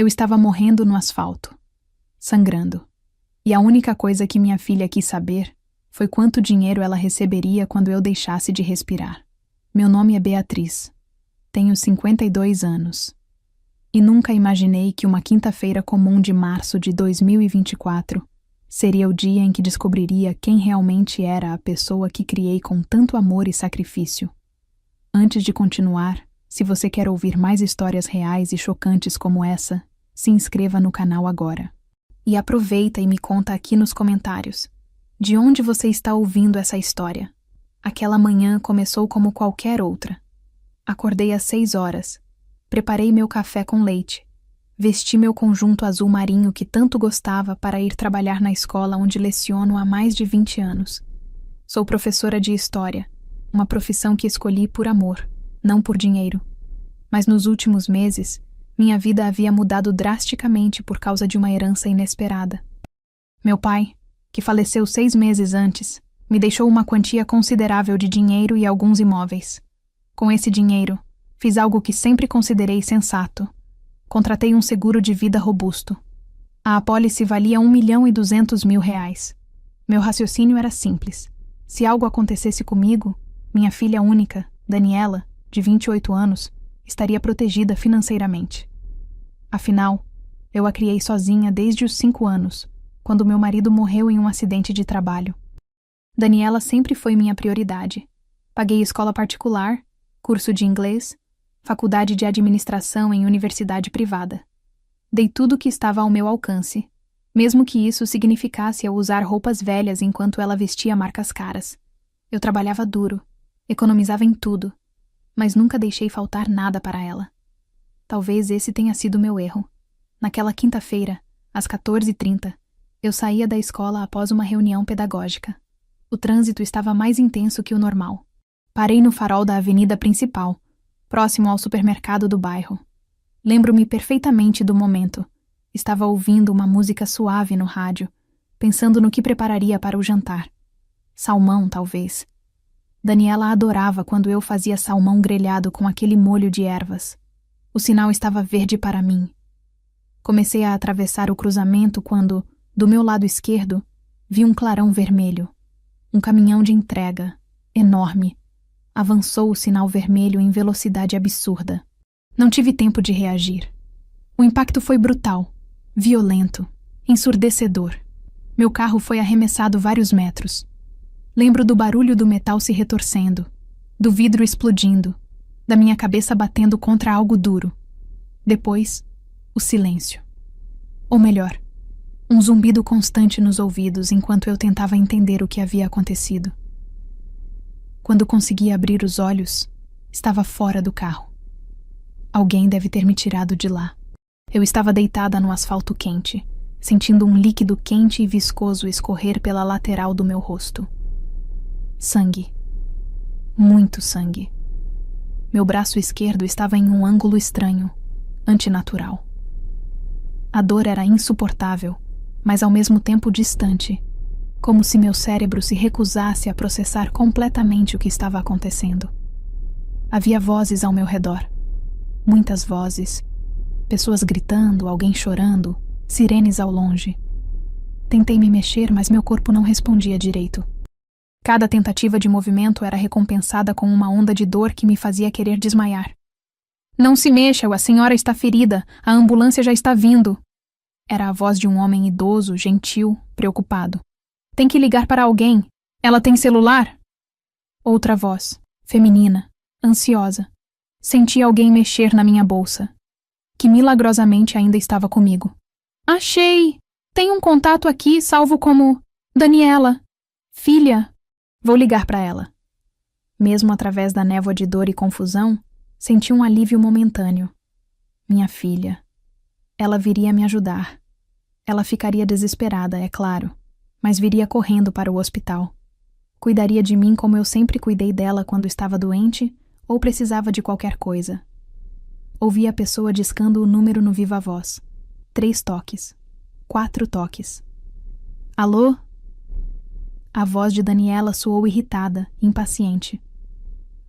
Eu estava morrendo no asfalto, sangrando. E a única coisa que minha filha quis saber foi quanto dinheiro ela receberia quando eu deixasse de respirar. Meu nome é Beatriz. Tenho 52 anos. E nunca imaginei que uma quinta-feira comum de março de 2024 seria o dia em que descobriria quem realmente era a pessoa que criei com tanto amor e sacrifício. Antes de continuar, se você quer ouvir mais histórias reais e chocantes como essa, se inscreva no canal agora. E aproveita e me conta aqui nos comentários. De onde você está ouvindo essa história? Aquela manhã começou como qualquer outra. Acordei às 6 horas. Preparei meu café com leite. Vesti meu conjunto azul marinho que tanto gostava para ir trabalhar na escola onde leciono há mais de 20 anos. Sou professora de história, uma profissão que escolhi por amor, não por dinheiro. Mas nos últimos meses, minha vida havia mudado drasticamente por causa de uma herança inesperada. Meu pai, que faleceu 6 meses antes, me deixou uma quantia considerável de dinheiro e alguns imóveis. Com esse dinheiro, fiz algo que sempre considerei sensato. Contratei um seguro de vida robusto. A apólice valia R$ 1.200.000. Meu raciocínio era simples. Se algo acontecesse comigo, minha filha única, Daniela, de 28 anos, estaria protegida financeiramente. Afinal, eu a criei sozinha desde os 5 anos, quando meu marido morreu em um acidente de trabalho. Daniela sempre foi minha prioridade. Paguei escola particular, curso de inglês, faculdade de administração em universidade privada. Dei tudo o que estava ao meu alcance, mesmo que isso significasse eu usar roupas velhas enquanto ela vestia marcas caras. Eu trabalhava duro, economizava em tudo, mas nunca deixei faltar nada para ela. Talvez esse tenha sido meu erro. Naquela quinta-feira, às 14h30, eu saía da escola após uma reunião pedagógica. O trânsito estava mais intenso que o normal. Parei no farol da avenida principal, próximo ao supermercado do bairro. Lembro-me perfeitamente do momento. Estava ouvindo uma música suave no rádio, pensando no que prepararia para o jantar. Salmão, talvez. Daniela adorava quando eu fazia salmão grelhado com aquele molho de ervas. O sinal estava verde para mim. Comecei a atravessar o cruzamento quando, do meu lado esquerdo, vi um clarão vermelho. Um caminhão de entrega, enorme. Avançou o sinal vermelho em velocidade absurda. Não tive tempo de reagir. O impacto foi brutal, violento, ensurdecedor. Meu carro foi arremessado vários metros. Lembro do barulho do metal se retorcendo, do vidro explodindo, da minha cabeça batendo contra algo duro. Depois, o silêncio. Ou melhor, um zumbido constante nos ouvidos enquanto eu tentava entender o que havia acontecido. Quando consegui abrir os olhos, estava fora do carro. Alguém deve ter me tirado de lá. Eu estava deitada no asfalto quente, sentindo um líquido quente e viscoso escorrer pela lateral do meu rosto. Sangue. Muito sangue. Meu braço esquerdo estava em um ângulo estranho, antinatural. A dor era insuportável, mas ao mesmo tempo distante, como se meu cérebro se recusasse a processar completamente o que estava acontecendo. Havia vozes ao meu redor. Muitas vozes. Pessoas gritando, alguém chorando, sirenes ao longe. Tentei me mexer, mas meu corpo não respondia direito. Cada tentativa de movimento era recompensada com uma onda de dor que me fazia querer desmaiar. Não se mexa, a senhora está ferida, a ambulância já está vindo. Era a voz de um homem idoso, gentil, preocupado. Tem que ligar para alguém. Ela tem celular? Outra voz, feminina, ansiosa. Senti alguém mexer na minha bolsa, que milagrosamente ainda estava comigo. Achei! Tem um contato aqui salvo como Daniela. Filha. Vou ligar para ela. Mesmo através da névoa de dor e confusão, senti um alívio momentâneo. Minha filha. Ela viria me ajudar. Ela ficaria desesperada, é claro, mas viria correndo para o hospital. Cuidaria de mim como eu sempre cuidei dela quando estava doente ou precisava de qualquer coisa. Ouvi a pessoa discando o número no viva-voz. 3 toques. 4 toques. Alô? A voz de Daniela soou irritada, impaciente.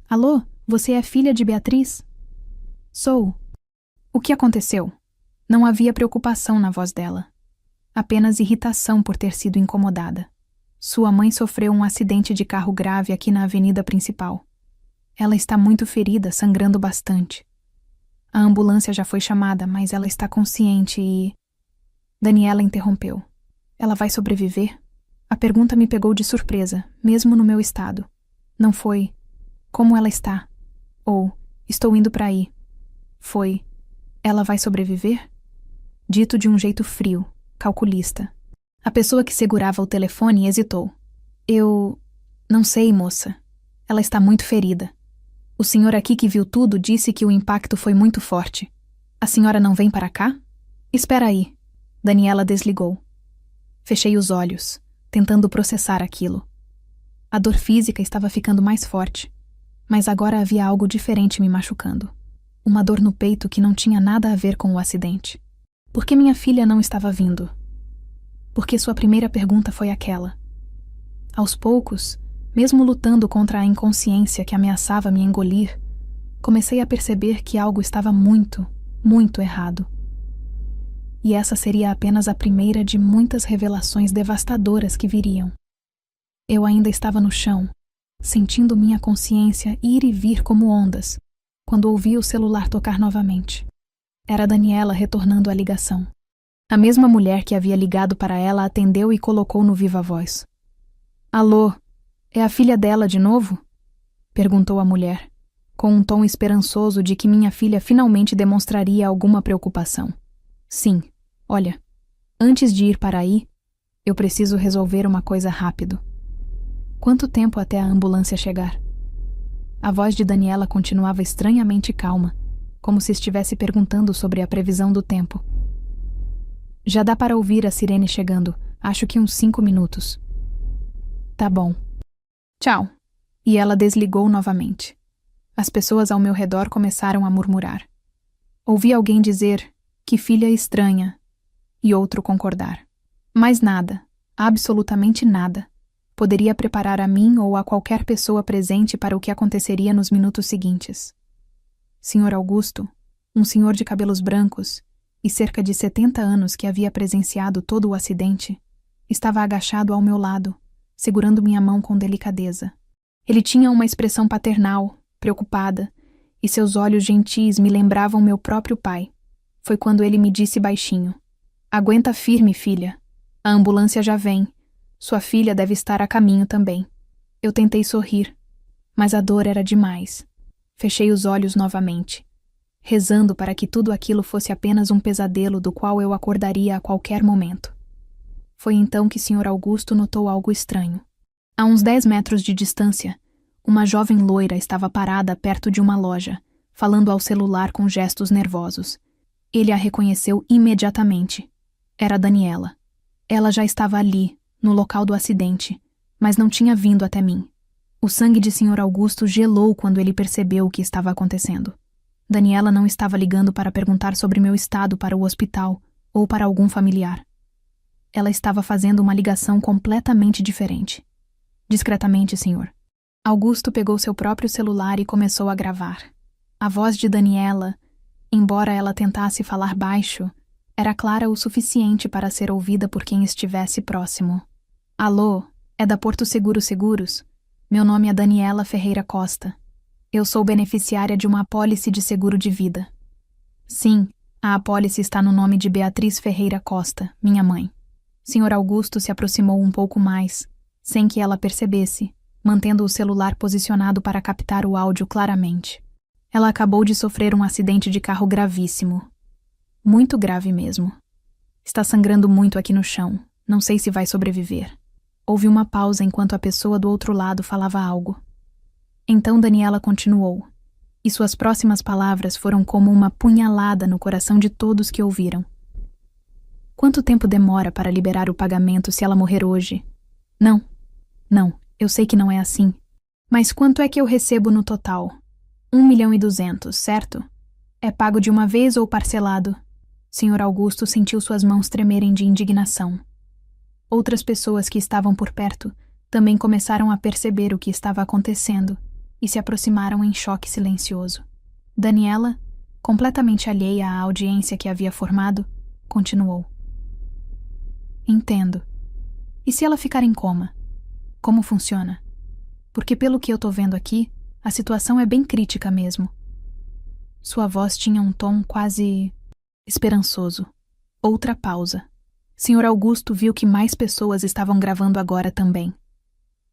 Alô, você é filha de Beatriz? Sou. O que aconteceu? Não havia preocupação na voz dela, apenas irritação por ter sido incomodada. Sua mãe sofreu um acidente de carro grave aqui na avenida principal. Ela está muito ferida, sangrando bastante. A ambulância já foi chamada, mas ela está consciente e... Daniela interrompeu. Ela vai sobreviver? A pergunta me pegou de surpresa, mesmo no meu estado. Não foi, como ela está? Ou, estou indo para aí. Foi, ela vai sobreviver? Dito de um jeito frio, calculista. A pessoa que segurava o telefone hesitou. Eu... não sei, moça. Ela está muito ferida. O senhor aqui que viu tudo disse que o impacto foi muito forte. A senhora não vem para cá? Espera aí. Daniela desligou. Fechei os olhos, tentando processar aquilo. A dor física estava ficando mais forte, mas agora havia algo diferente me machucando. Uma dor no peito que não tinha nada a ver com o acidente. Por que minha filha não estava vindo? Porque sua primeira pergunta foi aquela. Aos poucos, mesmo lutando contra a inconsciência que ameaçava me engolir, comecei a perceber que algo estava muito, muito errado. E essa seria apenas a primeira de muitas revelações devastadoras que viriam. Eu ainda estava no chão, sentindo minha consciência ir e vir como ondas, quando ouvi o celular tocar novamente. Era Daniela retornando a ligação. A mesma mulher que havia ligado para ela atendeu e colocou no viva-voz. Alô, é a filha dela de novo? Perguntou a mulher, com um tom esperançoso de que minha filha finalmente demonstraria alguma preocupação. Sim, olha, antes de ir para aí, eu preciso resolver uma coisa rápido. Quanto tempo até a ambulância chegar? A voz de Daniela continuava estranhamente calma, como se estivesse perguntando sobre a previsão do tempo. Já dá para ouvir a sirene chegando, acho que uns 5 minutos. Tá bom. Tchau. E ela desligou novamente. As pessoas ao meu redor começaram a murmurar. Ouvi alguém dizer, que filha estranha, e outro concordar. Mas nada, absolutamente nada, poderia preparar a mim ou a qualquer pessoa presente para o que aconteceria nos minutos seguintes. Sr. Augusto, um senhor de cabelos brancos e cerca de 70 anos que havia presenciado todo o acidente, estava agachado ao meu lado, segurando minha mão com delicadeza. Ele tinha uma expressão paternal, preocupada, e seus olhos gentis me lembravam meu próprio pai. Foi quando ele me disse baixinho: Aguenta firme, filha. A ambulância já vem. Sua filha deve estar a caminho também. Eu tentei sorrir, mas a dor era demais. Fechei os olhos novamente, rezando para que tudo aquilo fosse apenas um pesadelo do qual eu acordaria a qualquer momento. Foi então que Sr. Augusto notou algo estranho. A uns 10 metros de distância, uma jovem loira estava parada perto de uma loja, falando ao celular com gestos nervosos. Ele a reconheceu imediatamente. Era Daniela. Ela já estava ali, no local do acidente, mas não tinha vindo até mim. O sangue de Sr. Augusto gelou quando ele percebeu o que estava acontecendo. Daniela não estava ligando para perguntar sobre meu estado para o hospital ou para algum familiar. Ela estava fazendo uma ligação completamente diferente. Discretamente, senhor. Augusto pegou seu próprio celular e começou a gravar. A voz de Daniela, embora ela tentasse falar baixo, era clara o suficiente para ser ouvida por quem estivesse próximo. Alô, é da Porto Seguro Seguros? Meu nome é Daniela Ferreira Costa. Eu sou beneficiária de uma apólice de seguro de vida. Sim, a apólice está no nome de Beatriz Ferreira Costa, minha mãe. Sr. Augusto se aproximou um pouco mais, sem que ela percebesse, mantendo o celular posicionado para captar o áudio claramente. Ela acabou de sofrer um acidente de carro gravíssimo. Muito grave mesmo. Está sangrando muito aqui no chão. Não sei se vai sobreviver. Houve uma pausa enquanto a pessoa do outro lado falava algo. Então Daniela continuou, e suas próximas palavras foram como uma punhalada no coração de todos que ouviram. Quanto tempo demora para liberar o pagamento se ela morrer hoje? Não, eu sei que não é assim. Mas quanto é que eu recebo no total? 1.200.000, certo? É pago de uma vez ou parcelado? Sr. Augusto sentiu suas mãos tremerem de indignação. Outras pessoas que estavam por perto também começaram a perceber o que estava acontecendo e se aproximaram em choque silencioso. Daniela, Completamente alheia à audiência que havia formado, continuou. Entendo. E se ela ficar em coma? Como funciona? Porque pelo que eu tô vendo aqui, a situação é bem crítica mesmo. Sua voz tinha um tom quase esperançoso. Outra pausa. Sr. Augusto viu que mais pessoas estavam gravando agora também.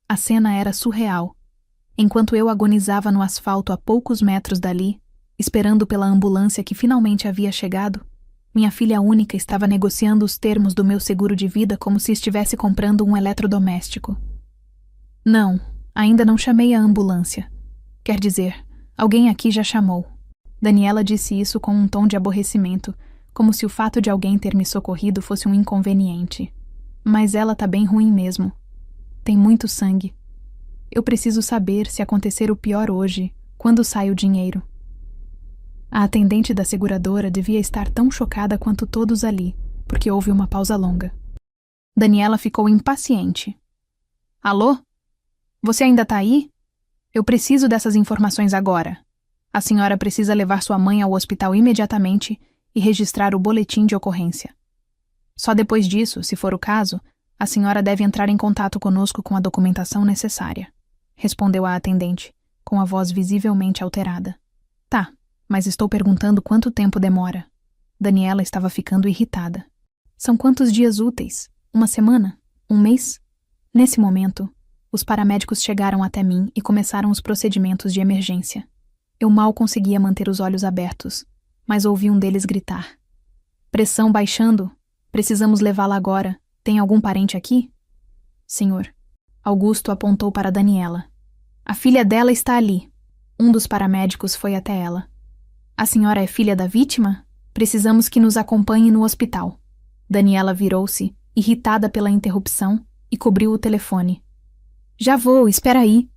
A cena era surreal. Enquanto eu agonizava no asfalto a poucos metros dali, esperando pela ambulância que finalmente havia chegado, minha filha única estava negociando os termos do meu seguro de vida como se estivesse comprando um eletrodoméstico. Não, ainda não chamei a ambulância. Quer dizer, alguém aqui já chamou. Daniela disse isso com um tom de aborrecimento, como se o fato de alguém ter me socorrido fosse um inconveniente. Mas ela tá bem ruim mesmo. Tem muito sangue. Eu preciso saber se acontecer o pior hoje, quando sai o dinheiro. A atendente da seguradora devia estar tão chocada quanto todos ali, porque houve uma pausa longa. Daniela ficou impaciente. Alô? Você ainda tá aí? Eu preciso dessas informações agora. A senhora precisa levar sua mãe ao hospital imediatamente e registrar o boletim de ocorrência. Só depois disso, se for o caso, a senhora deve entrar em contato conosco com a documentação necessária, respondeu a atendente, com a voz visivelmente alterada. Tá, mas estou perguntando quanto tempo demora. Daniela estava ficando irritada. São quantos dias úteis? Uma semana? Um mês? Nesse momento, os paramédicos chegaram até mim e começaram os procedimentos de emergência. Eu mal conseguia manter os olhos abertos, mas ouvi um deles gritar. Pressão baixando? Precisamos levá-la agora. Tem algum parente aqui? Senhor. Augusto apontou para Daniela. A filha dela está ali. Um dos paramédicos foi até ela. A senhora é filha da vítima? Precisamos que nos acompanhe no hospital. Daniela virou-se, irritada pela interrupção, e cobriu o telefone. Já vou, espera aí.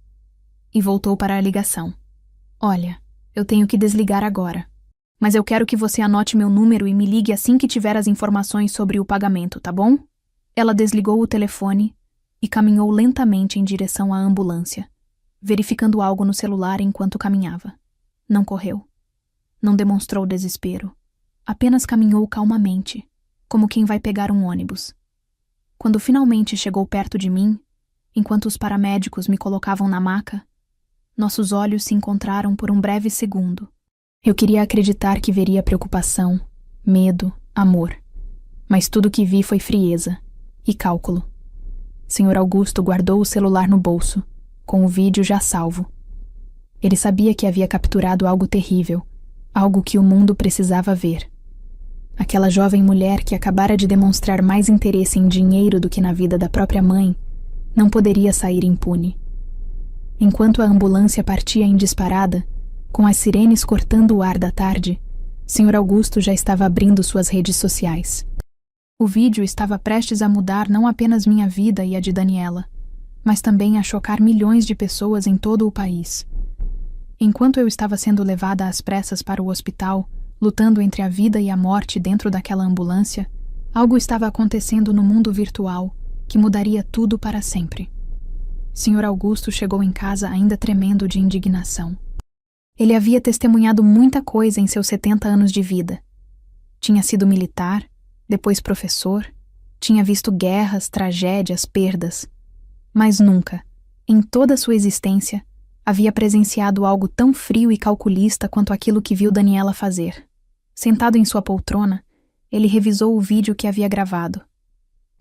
E voltou para a ligação. Olha, eu tenho que desligar agora. Mas eu quero que você anote meu número e me ligue assim que tiver as informações sobre o pagamento, tá bom? Ela desligou o telefone e caminhou lentamente em direção à ambulância, verificando algo no celular enquanto caminhava. Não correu. Não demonstrou desespero. Apenas caminhou calmamente, como quem vai pegar um ônibus. Quando finalmente chegou perto de mim, enquanto os paramédicos me colocavam na maca, nossos olhos se encontraram por um breve segundo. Eu queria acreditar que veria preocupação, medo, amor. Mas tudo que vi foi frieza e cálculo. Sr. Augusto guardou o celular no bolso, com o vídeo já salvo. Ele sabia que havia capturado algo terrível, algo que o mundo precisava ver. Aquela jovem mulher que acabara de demonstrar mais interesse em dinheiro do que na vida da própria mãe, não poderia sair impune. Enquanto a ambulância partia em disparada, com as sirenes cortando o ar da tarde, Sr. Augusto já estava abrindo suas redes sociais. O vídeo estava prestes a mudar não apenas minha vida e a de Daniela, mas também a chocar milhões de pessoas em todo o país. Enquanto eu estava sendo levada às pressas para o hospital, lutando entre a vida e a morte dentro daquela ambulância, algo estava acontecendo no mundo virtual que mudaria tudo para sempre. Sr. Augusto chegou em casa ainda tremendo de indignação. Ele havia testemunhado muita coisa em seus 70 anos de vida. Tinha sido militar, depois professor, tinha visto guerras, tragédias, perdas. Mas nunca, em toda sua existência, havia presenciado algo tão frio e calculista quanto aquilo que viu Daniela fazer. Sentado em sua poltrona, ele revisou o vídeo que havia gravado.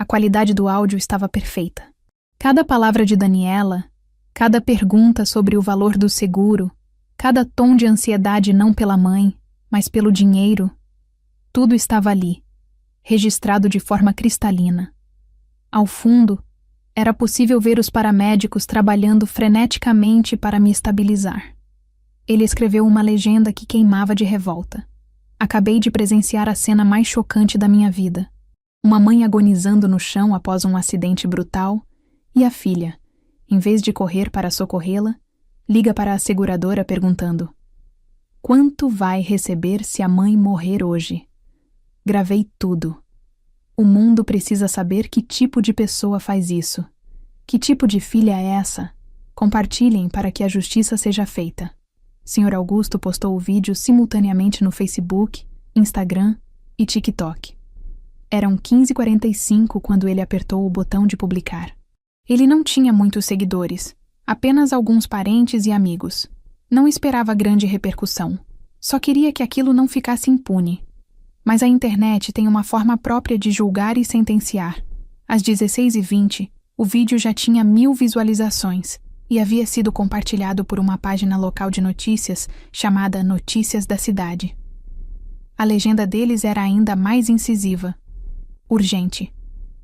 A qualidade do áudio estava perfeita. Cada palavra de Daniela, cada pergunta sobre o valor do seguro, cada tom de ansiedade não pela mãe, mas pelo dinheiro, tudo estava ali, registrado de forma cristalina. Ao fundo, era possível ver os paramédicos trabalhando freneticamente para me estabilizar. Ele escreveu uma legenda que queimava de revolta. Acabei de presenciar a cena mais chocante da minha vida. Uma mãe agonizando no chão após um acidente brutal, e a filha, em vez de correr para socorrê-la, liga para a seguradora perguntando: quanto vai receber se a mãe morrer hoje? Gravei tudo. O mundo precisa saber que tipo de pessoa faz isso. Que tipo de filha é essa? Compartilhem para que a justiça seja feita. Sr. Augusto postou o vídeo simultaneamente no Facebook, Instagram e TikTok. Eram 15h45 quando ele apertou o botão de publicar. Ele não tinha muitos seguidores, apenas alguns parentes e amigos. Não esperava grande repercussão. Só queria que aquilo não ficasse impune. Mas a internet tem uma forma própria de julgar e sentenciar. Às 16h20, o vídeo já tinha 1000 visualizações e havia sido compartilhado por uma página local de notícias chamada Notícias da Cidade. A legenda deles era ainda mais incisiva. Urgente.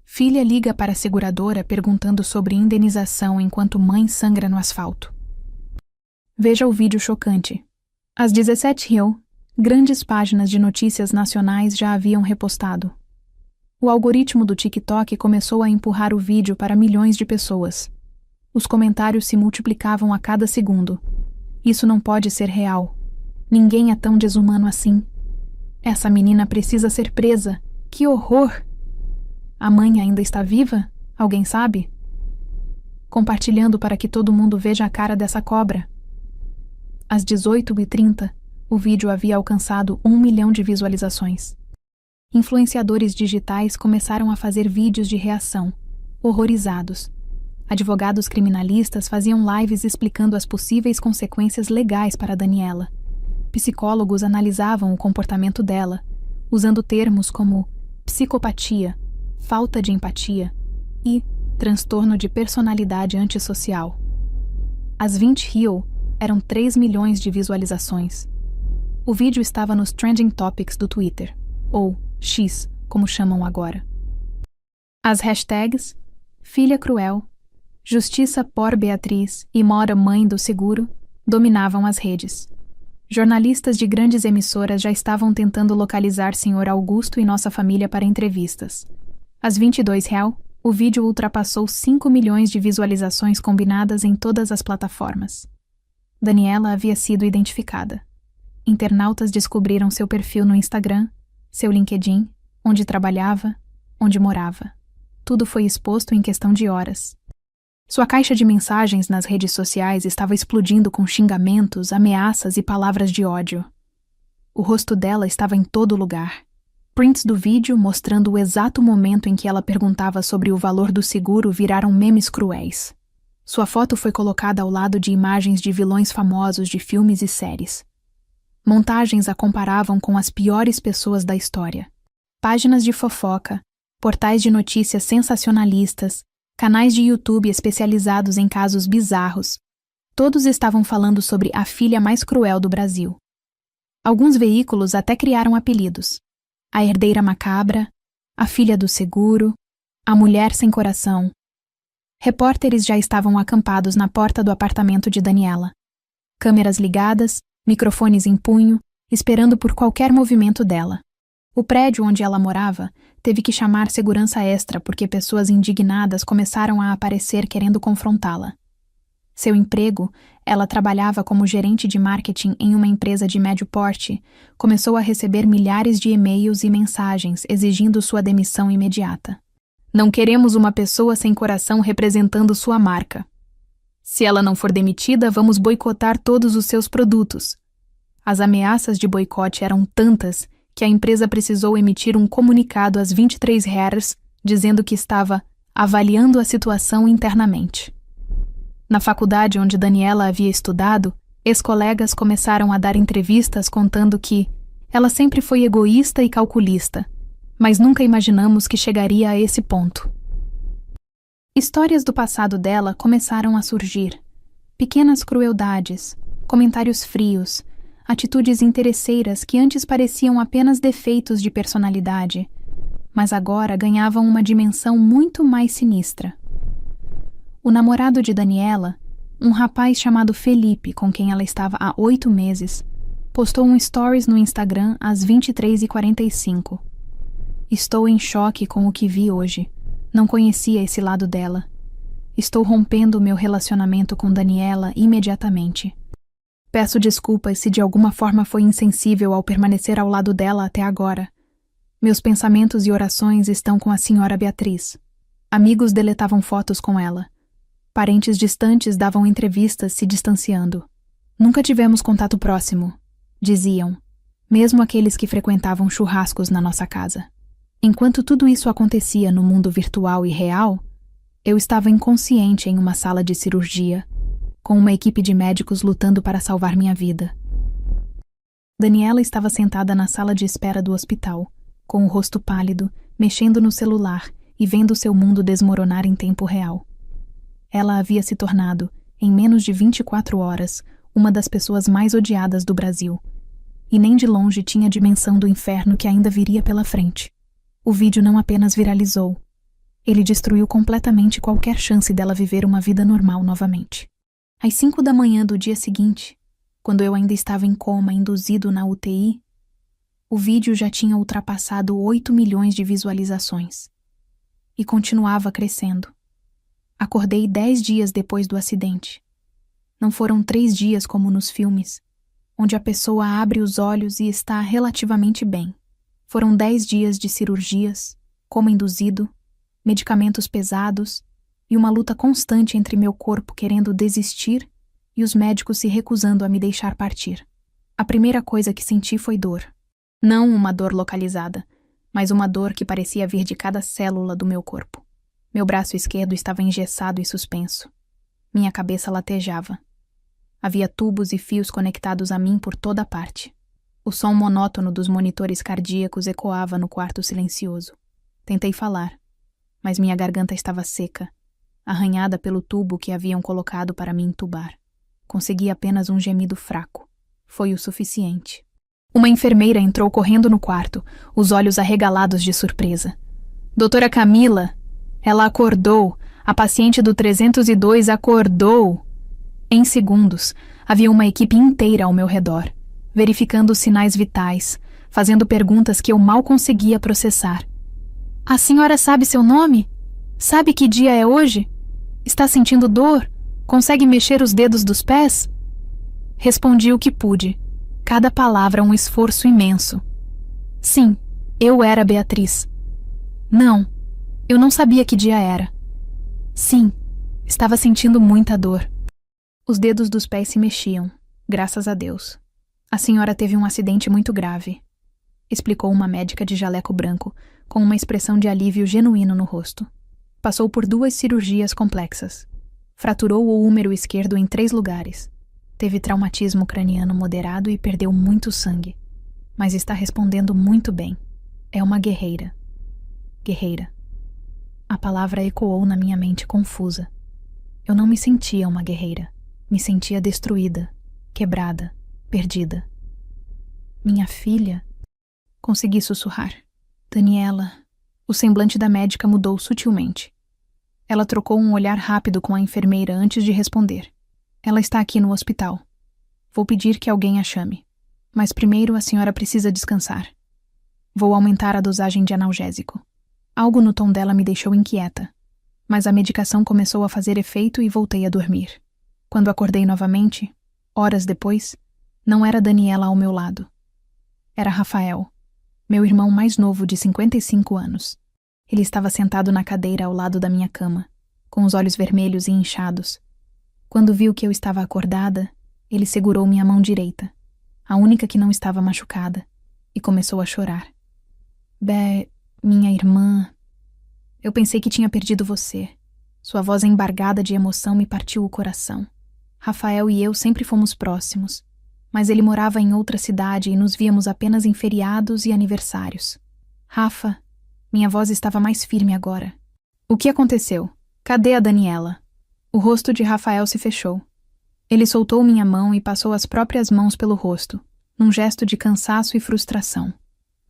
Filha liga para a seguradora perguntando sobre indenização enquanto mãe sangra no asfalto. Veja o vídeo chocante. Às 17h, grandes páginas de notícias nacionais já haviam repostado. O algoritmo do TikTok começou a empurrar o vídeo para milhões de pessoas. Os comentários se multiplicavam a cada segundo. Isso não pode ser real. Ninguém é tão desumano assim. Essa menina precisa ser presa. Que horror! A mãe ainda está viva? Alguém sabe? Compartilhando para que todo mundo veja a cara dessa cobra. Às 18h30, o vídeo havia alcançado 1 milhão de visualizações. Influenciadores digitais começaram a fazer vídeos de reação, horrorizados. Advogados criminalistas faziam lives explicando as possíveis consequências legais para Daniela. Psicólogos analisavam o comportamento dela, usando termos como psicopatia, falta de empatia e transtorno de personalidade antissocial. As 20 Reel eram 3 milhões de visualizações. O vídeo estava nos Trending Topics do Twitter, ou X, como chamam agora. As hashtags Filha Cruel, Justiça por Beatriz e Mora Mãe do Seguro dominavam as redes. Jornalistas de grandes emissoras já estavam tentando localizar Sr. Augusto e nossa família para entrevistas. Às 22h, o vídeo ultrapassou 5 milhões de visualizações combinadas em todas as plataformas. Daniela havia sido identificada. Internautas descobriram seu perfil no Instagram, seu LinkedIn, onde trabalhava, onde morava. Tudo foi exposto em questão de horas. Sua caixa de mensagens nas redes sociais estava explodindo com xingamentos, ameaças e palavras de ódio. O rosto dela estava em todo lugar. Prints do vídeo mostrando o exato momento em que ela perguntava sobre o valor do seguro viraram memes cruéis. Sua foto foi colocada ao lado de imagens de vilões famosos de filmes e séries. Montagens a comparavam com as piores pessoas da história. Páginas de fofoca, portais de notícias sensacionalistas, canais de YouTube especializados em casos bizarros. Todos estavam falando sobre a filha mais cruel do Brasil. Alguns veículos até criaram apelidos. A herdeira macabra, a filha do seguro, a mulher sem coração. Repórteres já estavam acampados na porta do apartamento de Daniela. Câmeras ligadas, microfones em punho, esperando por qualquer movimento dela. O prédio onde ela morava teve que chamar segurança extra porque pessoas indignadas começaram a aparecer querendo confrontá-la. Seu emprego, ela trabalhava como gerente de marketing em uma empresa de médio porte, começou a receber milhares de e-mails e mensagens exigindo sua demissão imediata. Não queremos uma pessoa sem coração representando sua marca. Se ela não for demitida, vamos boicotar todos os seus produtos. As ameaças de boicote eram tantas que a empresa precisou emitir um comunicado às 23h dizendo que estava avaliando a situação internamente. Na faculdade onde Daniela havia estudado, ex-colegas começaram a dar entrevistas contando que ela sempre foi egoísta e calculista, mas nunca imaginamos que chegaria a esse ponto. Histórias do passado dela começaram a surgir. Pequenas crueldades, comentários frios, atitudes interesseiras que antes pareciam apenas defeitos de personalidade, mas agora ganhavam uma dimensão muito mais sinistra. O namorado de Daniela, um rapaz chamado Felipe, com quem ela estava há 8 meses, postou um stories no Instagram às 23h45. Estou em choque com o que vi hoje. Não conhecia esse lado dela. Estou rompendo meu relacionamento com Daniela imediatamente. Peço desculpas se de alguma forma foi insensível ao permanecer ao lado dela até agora. Meus pensamentos e orações estão com a senhora Beatriz. Amigos deletavam fotos com ela. Parentes distantes davam entrevistas se distanciando. Nunca tivemos contato próximo, diziam, mesmo aqueles que frequentavam churrascos na nossa casa. Enquanto tudo isso acontecia no mundo virtual e real, eu estava inconsciente em uma sala de cirurgia, com uma equipe de médicos lutando para salvar minha vida. Daniela estava sentada na sala de espera do hospital, com o rosto pálido, mexendo no celular e vendo seu mundo desmoronar em tempo real. Ela havia se tornado, em menos de 24 horas, uma das pessoas mais odiadas do Brasil, e nem de longe tinha a dimensão do inferno que ainda viria pela frente. O vídeo não apenas viralizou, ele destruiu completamente qualquer chance dela viver uma vida normal novamente. Às 5 da manhã do dia seguinte, quando eu ainda estava em coma induzido na UTI, o vídeo já tinha ultrapassado 8 milhões de visualizações. E continuava crescendo. Acordei 10 dias depois do acidente. Não foram 3 dias como nos filmes, onde a pessoa abre os olhos e está relativamente bem. Foram 10 dias de cirurgias, coma induzido, medicamentos pesados e uma luta constante entre meu corpo querendo desistir e os médicos se recusando a me deixar partir. A primeira coisa que senti foi dor. Não uma dor localizada, mas uma dor que parecia vir de cada célula do meu corpo. Meu braço esquerdo estava engessado e suspenso. Minha cabeça latejava. Havia tubos e fios conectados a mim por toda parte. O som monótono dos monitores cardíacos ecoava no quarto silencioso. Tentei falar, mas minha garganta estava seca, arranhada pelo tubo que haviam colocado para me entubar. Consegui apenas um gemido fraco. Foi o suficiente. Uma enfermeira entrou correndo no quarto, os olhos arregalados de surpresa. Doutora Camila, ela acordou. A paciente do 302 acordou. Em segundos, havia uma equipe inteira ao meu redor, verificando os sinais vitais, fazendo perguntas que eu mal conseguia processar. A senhora sabe seu nome? Sabe que dia é hoje? Está sentindo dor? Consegue mexer os dedos dos pés? Respondi o que pude. Cada palavra um esforço imenso. Sim, eu era Beatriz. Não, eu não sabia que dia era. Sim, estava sentindo muita dor. Os dedos dos pés se mexiam, graças a Deus. A senhora teve um acidente muito grave, explicou uma médica de jaleco branco, com uma expressão de alívio genuíno no rosto. Passou por 2 cirurgias complexas. Fraturou o húmero esquerdo em 3 lugares. Teve traumatismo craniano moderado e perdeu muito sangue. Mas está respondendo muito bem. É uma guerreira. Guerreira. A palavra ecoou na minha mente confusa. Eu não me sentia uma guerreira. Me sentia destruída, quebrada, perdida. Minha filha? Consegui sussurrar. Daniela. O semblante da médica mudou sutilmente. Ela trocou um olhar rápido com a enfermeira antes de responder. Ela está aqui no hospital. Vou pedir que alguém a chame. Mas primeiro a senhora precisa descansar. Vou aumentar a dosagem de analgésico. Algo no tom dela me deixou inquieta. Mas a medicação começou a fazer efeito e voltei a dormir. Quando acordei novamente, horas depois, não era Daniela ao meu lado. Era Rafael, meu irmão mais novo de 55 anos. Ele estava sentado na cadeira ao lado da minha cama, com os olhos vermelhos e inchados. Quando viu que eu estava acordada, ele segurou minha mão direita, a única que não estava machucada, e começou a chorar. Minha irmã... Eu pensei que tinha perdido você. Sua voz embargada de emoção me partiu o coração. Rafael e eu sempre fomos próximos, mas ele morava em outra cidade e nos víamos apenas em feriados e aniversários. Rafa, minha voz estava mais firme agora. O que aconteceu? Cadê a Daniela? O rosto de Rafael se fechou. Ele soltou minha mão e passou as próprias mãos pelo rosto, num gesto de cansaço e frustração.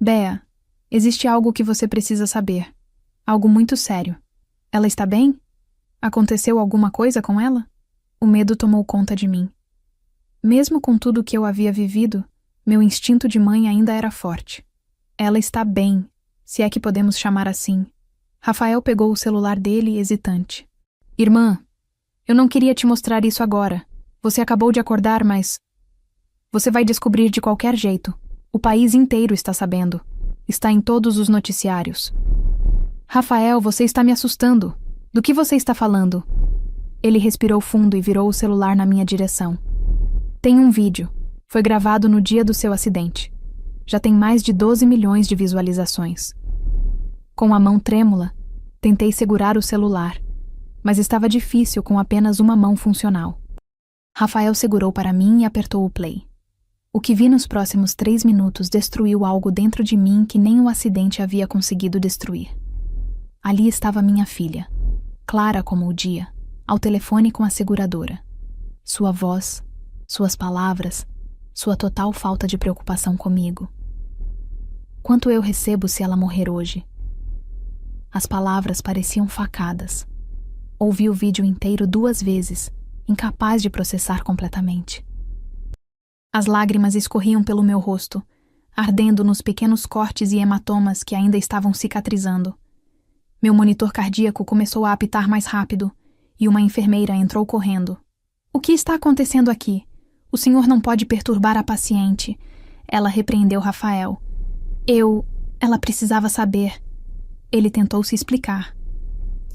Bea, existe algo que você precisa saber. Algo muito sério. Ela está bem? Aconteceu alguma coisa com ela? O medo tomou conta de mim. Mesmo com tudo que eu havia vivido, meu instinto de mãe ainda era forte. Ela está bem, se é que podemos chamar assim. Rafael pegou o celular dele, hesitante. Irmã, eu não queria te mostrar isso agora. Você acabou de acordar, mas... Você vai descobrir de qualquer jeito. O país inteiro está sabendo. Está em todos os noticiários. Rafael, você está me assustando. Do que você está falando? Ele respirou fundo e virou o celular na minha direção. Tem um vídeo. Foi gravado no dia do seu acidente. Já tem mais de 12 milhões de visualizações. Com a mão trêmula, tentei segurar o celular, mas estava difícil com apenas uma mão funcional. Rafael segurou para mim e apertou o play. O que vi nos próximos 3 minutos destruiu algo dentro de mim que nem o acidente havia conseguido destruir. Ali estava minha filha, clara como o dia, ao telefone com a seguradora. Sua voz, suas palavras, sua total falta de preocupação comigo. Quanto eu recebo se ela morrer hoje? As palavras pareciam facadas. Ouvi o vídeo inteiro 2 vezes, incapaz de processar completamente. As lágrimas escorriam pelo meu rosto, ardendo nos pequenos cortes e hematomas que ainda estavam cicatrizando. Meu monitor cardíaco começou a apitar mais rápido e uma enfermeira entrou correndo. "O que está acontecendo aqui? O senhor não pode perturbar a paciente." Ela repreendeu Rafael. Ela precisava saber. Ele tentou se explicar.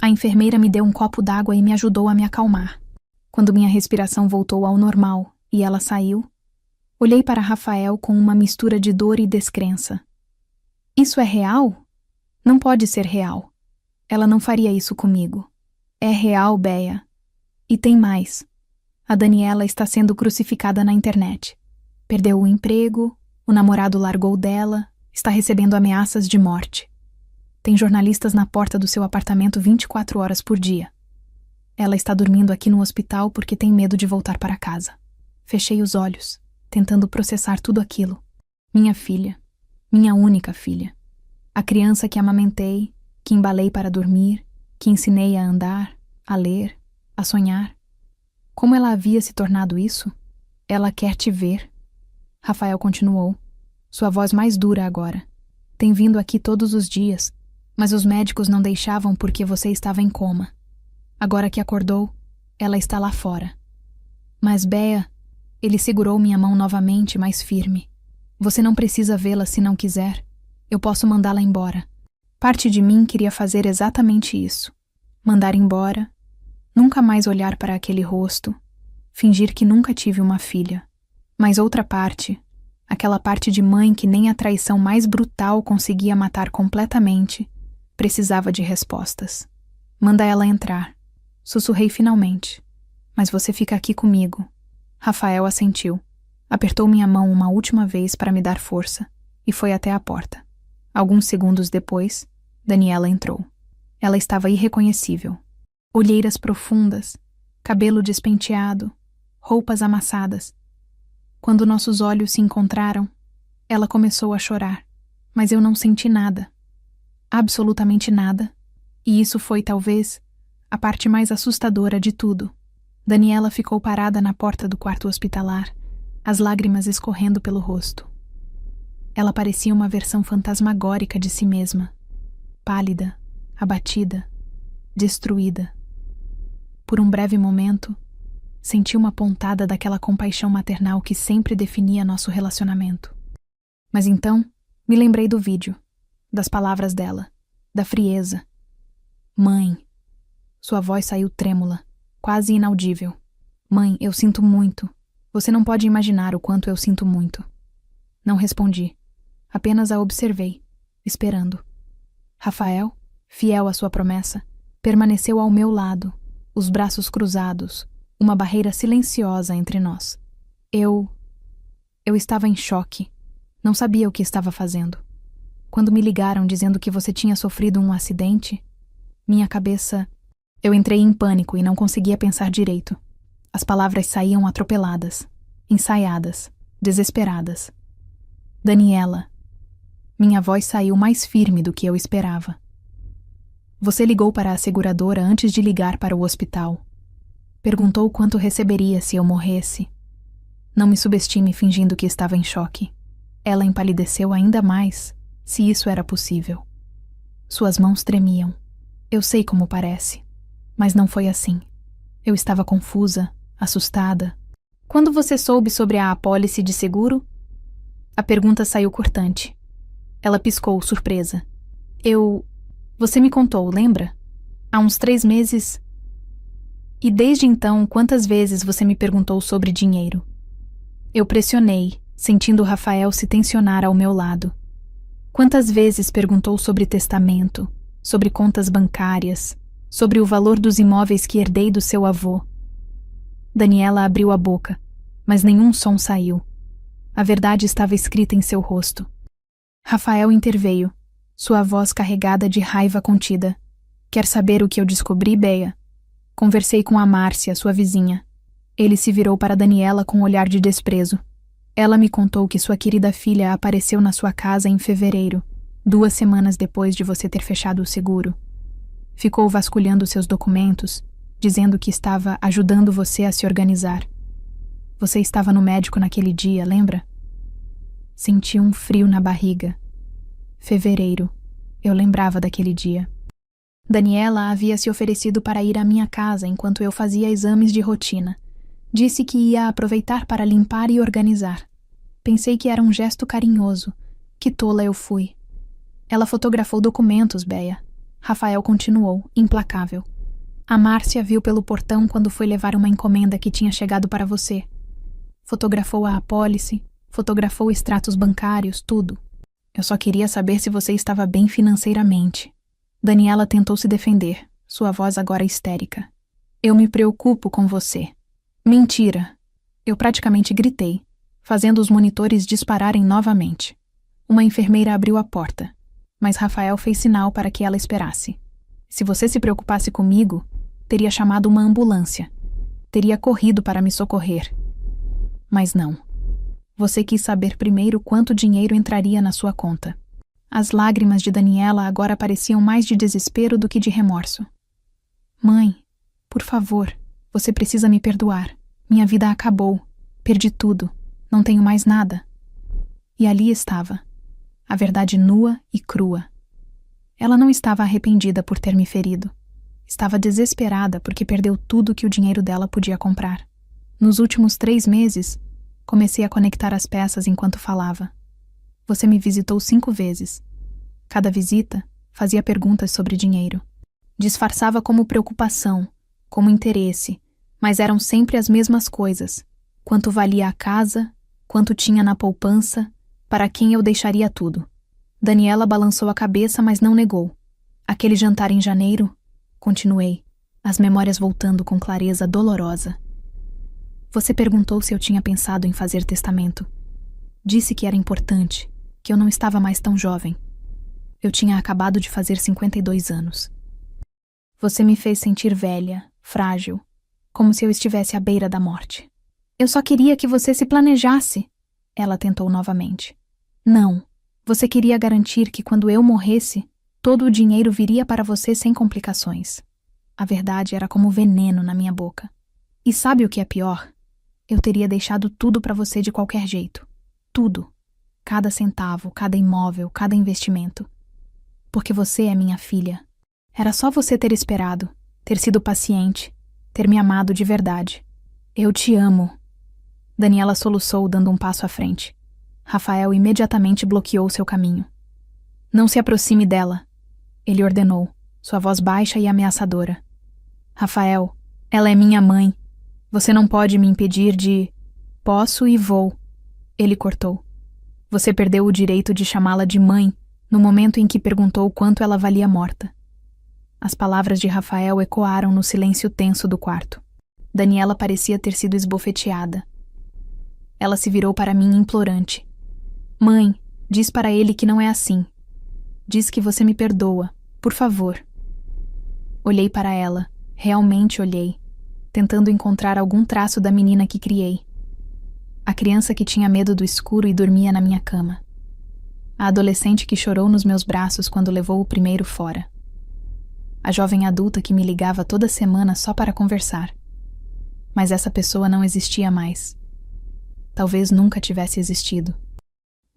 A enfermeira me deu um copo d'água e me ajudou a me acalmar. Quando minha respiração voltou ao normal e ela saiu, olhei para Rafael com uma mistura de dor e descrença. Isso é real? Não pode ser real. Ela não faria isso comigo. É real, Béa. E tem mais. A Daniela está sendo crucificada na internet. Perdeu o emprego, o namorado largou dela, está recebendo ameaças de morte. Tem jornalistas na porta do seu apartamento 24 horas por dia. Ela está dormindo aqui no hospital porque tem medo de voltar para casa. Fechei os olhos, tentando processar tudo aquilo. Minha filha, minha única filha. A criança que amamentei, que embalei para dormir, que ensinei a andar, a ler, a sonhar. Como ela havia se tornado isso? Ela quer te ver. Rafael continuou, sua voz mais dura agora. Tem vindo aqui todos os dias, mas os médicos não deixavam porque você estava em coma. Agora que acordou, ela está lá fora. Mas, Béa, ele segurou minha mão novamente, mais firme. Você não precisa vê-la se não quiser. Eu posso mandá-la embora. Parte de mim queria fazer exatamente isso. Mandar embora, nunca mais olhar para aquele rosto, fingir que nunca tive uma filha. Mas outra parte, aquela parte de mãe que nem a traição mais brutal conseguia matar completamente, precisava de respostas. Manda ela entrar. Sussurrei finalmente. Mas você fica aqui comigo. Rafael assentiu. Apertou minha mão uma última vez para me dar força e foi até a porta. Alguns segundos depois, Daniela entrou. Ela estava irreconhecível. Olheiras profundas, cabelo despenteado, roupas amassadas. Quando nossos olhos se encontraram, ela começou a chorar, mas eu não senti nada. Absolutamente nada. E isso foi, talvez, a parte mais assustadora de tudo. Daniela ficou parada na porta do quarto hospitalar, as lágrimas escorrendo pelo rosto. Ela parecia uma versão fantasmagórica de si mesma, pálida, abatida, destruída. Por um breve momento, senti uma pontada daquela compaixão maternal que sempre definia nosso relacionamento. Mas então, me lembrei do vídeo, das palavras dela, da frieza. Mãe. Sua voz saiu trêmula, quase inaudível. Mãe, eu sinto muito. Você não pode imaginar o quanto eu sinto muito. Não respondi. Apenas a observei, esperando. Rafael, fiel à sua promessa, permaneceu ao meu lado, os braços cruzados, uma barreira silenciosa entre nós. Eu estava em choque. Não sabia o que estava fazendo. Quando me ligaram dizendo que você tinha sofrido um acidente, minha cabeça... Eu entrei em pânico e não conseguia pensar direito. As palavras saíam atropeladas, ensaiadas, desesperadas. Daniela. Minha voz saiu mais firme do que eu esperava. Você ligou para a seguradora antes de ligar para o hospital. Perguntou quanto receberia se eu morresse. Não me subestime fingindo que estava em choque. Ela empalideceu ainda mais, se isso era possível. Suas mãos tremiam. Eu sei como parece. Mas não foi assim. Eu estava confusa, assustada. Quando você soube sobre a apólice de seguro? A pergunta saiu cortante. Ela piscou, surpresa. Você me contou, lembra? Há uns 3 meses. E desde então, quantas vezes você me perguntou sobre dinheiro? Eu pressionei, sentindo Rafael se tensionar ao meu lado. Quantas vezes perguntou sobre testamento, sobre contas bancárias, sobre o valor dos imóveis que herdei do seu avô. Daniela abriu a boca, mas nenhum som saiu. A verdade estava escrita em seu rosto. Rafael interveio, sua voz carregada de raiva contida. Quer saber o que eu descobri, Bea? Conversei com a Márcia, sua vizinha. Ele se virou para Daniela com um olhar de desprezo. Ela me contou que sua querida filha apareceu na sua casa em fevereiro, 2 semanas depois de você ter fechado o seguro. Ficou vasculhando seus documentos, dizendo que estava ajudando você a se organizar. Você estava no médico naquele dia, lembra? Senti um frio na barriga. Fevereiro. Eu lembrava daquele dia. Daniela havia se oferecido para ir à minha casa enquanto eu fazia exames de rotina. Disse que ia aproveitar para limpar e organizar. Pensei que era um gesto carinhoso. Que tola eu fui. Ela fotografou documentos, Bea. Rafael continuou, implacável. A Márcia viu pelo portão quando foi levar uma encomenda que tinha chegado para você. Fotografou a apólice, fotografou extratos bancários, tudo. Eu só queria saber se você estava bem financeiramente. Daniela tentou se defender, sua voz agora histérica. Eu me preocupo com você. Mentira! Eu praticamente gritei, fazendo os monitores dispararem novamente. Uma enfermeira abriu a porta, mas Rafael fez sinal para que ela esperasse. Se você se preocupasse comigo, teria chamado uma ambulância. Teria corrido para me socorrer. Mas não. Você quis saber primeiro quanto dinheiro entraria na sua conta. As lágrimas de Daniela agora pareciam mais de desespero do que de remorso. Mãe, por favor, você precisa me perdoar. Minha vida acabou. Perdi tudo. Não tenho mais nada. E ali estava. A verdade nua e crua. Ela não estava arrependida por ter me ferido. Estava desesperada porque perdeu tudo que o dinheiro dela podia comprar. Nos últimos 3 meses, comecei a conectar as peças enquanto falava. Você me visitou 5 vezes. Cada visita fazia perguntas sobre dinheiro. Disfarçava como preocupação, como interesse, mas eram sempre as mesmas coisas. Quanto valia a casa, quanto tinha na poupança, para quem eu deixaria tudo. Daniela balançou a cabeça, mas não negou. Aquele jantar em janeiro, continuei, as memórias voltando com clareza dolorosa. Você perguntou se eu tinha pensado em fazer testamento. Disse que era importante, que eu não estava mais tão jovem. Eu tinha acabado de fazer 52 anos. Você me fez sentir velha, frágil, como se eu estivesse à beira da morte. Eu só queria que você se planejasse. Ela tentou novamente. Não, você queria garantir que quando eu morresse, todo o dinheiro viria para você sem complicações. A verdade era como veneno na minha boca. E sabe o que é pior? Eu teria deixado tudo para você de qualquer jeito. Tudo. Cada centavo, cada imóvel, cada investimento. Porque você é minha filha. Era só você ter esperado, ter sido paciente, ter me amado de verdade. Eu te amo. Daniela soluçou, dando um passo à frente. Rafael imediatamente bloqueou seu caminho. Não se aproxime dela, ele ordenou, sua voz baixa e ameaçadora. Rafael, ela é minha mãe. Você não pode me impedir de... Posso e vou. Ele cortou. Você perdeu o direito de chamá-la de mãe no momento em que perguntou quanto ela valia morta. As palavras de Rafael ecoaram no silêncio tenso do quarto. Daniela parecia ter sido esbofeteada. Ela se virou para mim implorante. Mãe, diz para ele que não é assim. Diz que você me perdoa, por favor. Olhei para ela, realmente olhei, tentando encontrar algum traço da menina que criei. A criança que tinha medo do escuro e dormia na minha cama. A adolescente que chorou nos meus braços quando levou o primeiro fora. A jovem adulta que me ligava toda semana só para conversar. Mas essa pessoa não existia mais. Talvez nunca tivesse existido.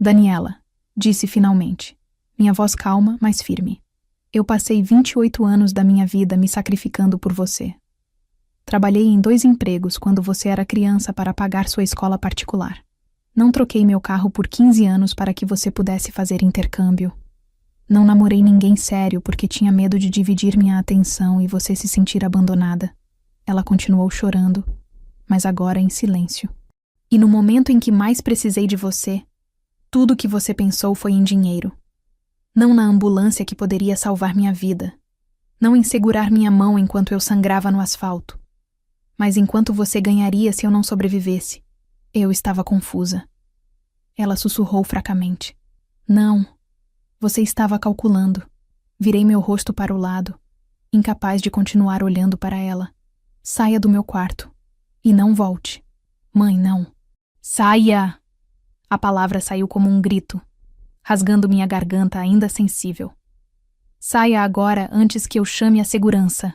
Daniela, disse finalmente, minha voz calma, mas firme. Eu passei 28 anos da minha vida me sacrificando por você. Trabalhei em 2 empregos quando você era criança para pagar sua escola particular. Não troquei meu carro por 15 anos para que você pudesse fazer intercâmbio. Não namorei ninguém sério porque tinha medo de dividir minha atenção e você se sentir abandonada. Ela continuou chorando, mas agora em silêncio. E no momento em que mais precisei de você, tudo o que você pensou foi em dinheiro. Não na ambulância que poderia salvar minha vida. Não em segurar minha mão enquanto eu sangrava no asfalto. Mas enquanto você ganharia se eu não sobrevivesse. Eu estava confusa. Ela sussurrou fracamente. Não. Você estava calculando. Virei meu rosto para o lado, incapaz de continuar olhando para ela. Saia do meu quarto. E não volte. Mãe, não. Saia! A palavra saiu como um grito, rasgando minha garganta ainda sensível. Saia agora antes que eu chame a segurança.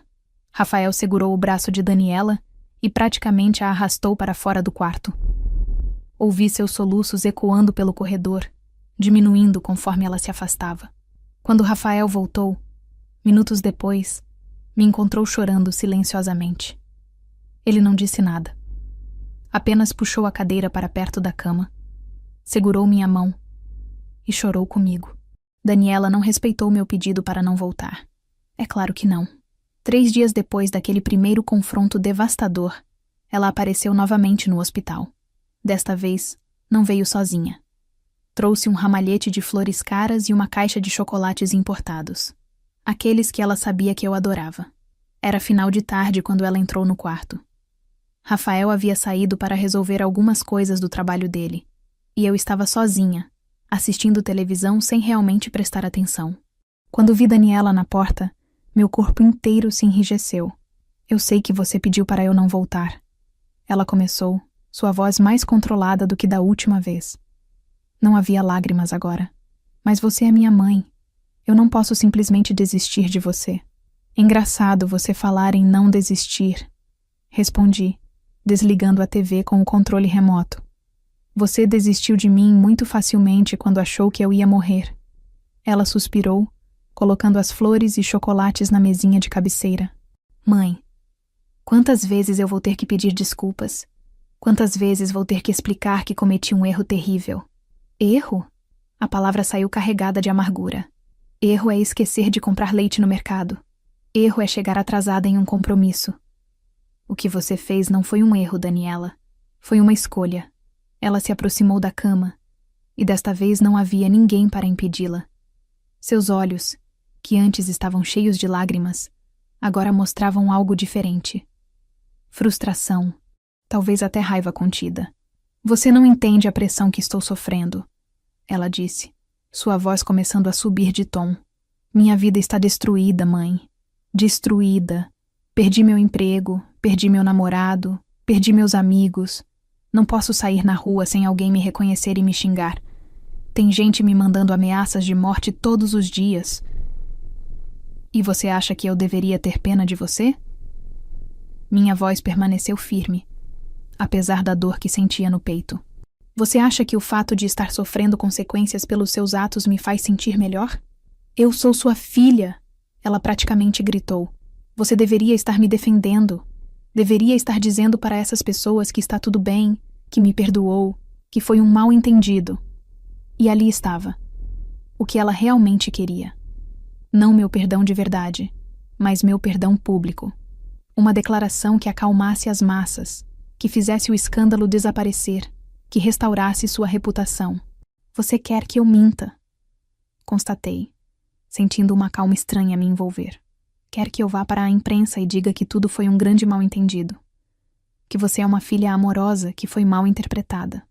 Rafael segurou o braço de Daniela e praticamente a arrastou para fora do quarto. Ouvi seus soluços ecoando pelo corredor, diminuindo conforme ela se afastava. Quando Rafael voltou, minutos depois, me encontrou chorando silenciosamente. Ele não disse nada. Apenas puxou a cadeira para perto da cama, segurou minha mão e chorou comigo. Daniela não respeitou meu pedido para não voltar. É claro que não. 3 dias depois daquele primeiro confronto devastador, ela apareceu novamente no hospital. Desta vez, não veio sozinha. Trouxe um ramalhete de flores caras e uma caixa de chocolates importados. Aqueles que ela sabia que eu adorava. Era final de tarde quando ela entrou no quarto. Rafael havia saído para resolver algumas coisas do trabalho dele, e eu estava sozinha, assistindo televisão sem realmente prestar atenção. Quando vi Daniela na porta, meu corpo inteiro se enrijeceu. Eu sei que você pediu para eu não voltar. Ela começou, sua voz mais controlada do que da última vez. Não havia lágrimas agora. Mas você é minha mãe. Eu não posso simplesmente desistir de você. Engraçado você falar em não desistir. Respondi, desligando a TV com o controle remoto. Você desistiu de mim muito facilmente quando achou que eu ia morrer. Ela suspirou, colocando as flores e chocolates na mesinha de cabeceira. Mãe, quantas vezes eu vou ter que pedir desculpas? Quantas vezes vou ter que explicar que cometi um erro terrível? Erro? A palavra saiu carregada de amargura. Erro é esquecer de comprar leite no mercado. Erro é chegar atrasada em um compromisso. O que você fez não foi um erro, Daniela. Foi uma escolha. Ela se aproximou da cama, e desta vez não havia ninguém para impedi-la. Seus olhos, que antes estavam cheios de lágrimas, agora mostravam algo diferente. Frustração, talvez até raiva contida. Você não entende a pressão que estou sofrendo, ela disse, sua voz começando a subir de tom. Minha vida está destruída, mãe. Destruída. Perdi meu emprego, perdi meu namorado, perdi meus amigos. Não posso sair na rua sem alguém me reconhecer e me xingar. Tem gente me mandando ameaças de morte todos os dias. E você acha que eu deveria ter pena de você? Minha voz permaneceu firme, apesar da dor que sentia no peito. Você acha que o fato de estar sofrendo consequências pelos seus atos me faz sentir melhor? Eu sou sua filha, ela praticamente gritou. Você deveria estar me defendendo. Deveria estar dizendo para essas pessoas que está tudo bem, que me perdoou, que foi um mal-entendido. E ali estava. O que ela realmente queria. Não meu perdão de verdade, mas meu perdão público. Uma declaração que acalmasse as massas, que fizesse o escândalo desaparecer, que restaurasse sua reputação. Você quer que eu minta? Constatei, sentindo uma calma estranha me envolver. Quer que eu vá para a imprensa e diga que tudo foi um grande mal-entendido. Que você é uma filha amorosa que foi mal interpretada.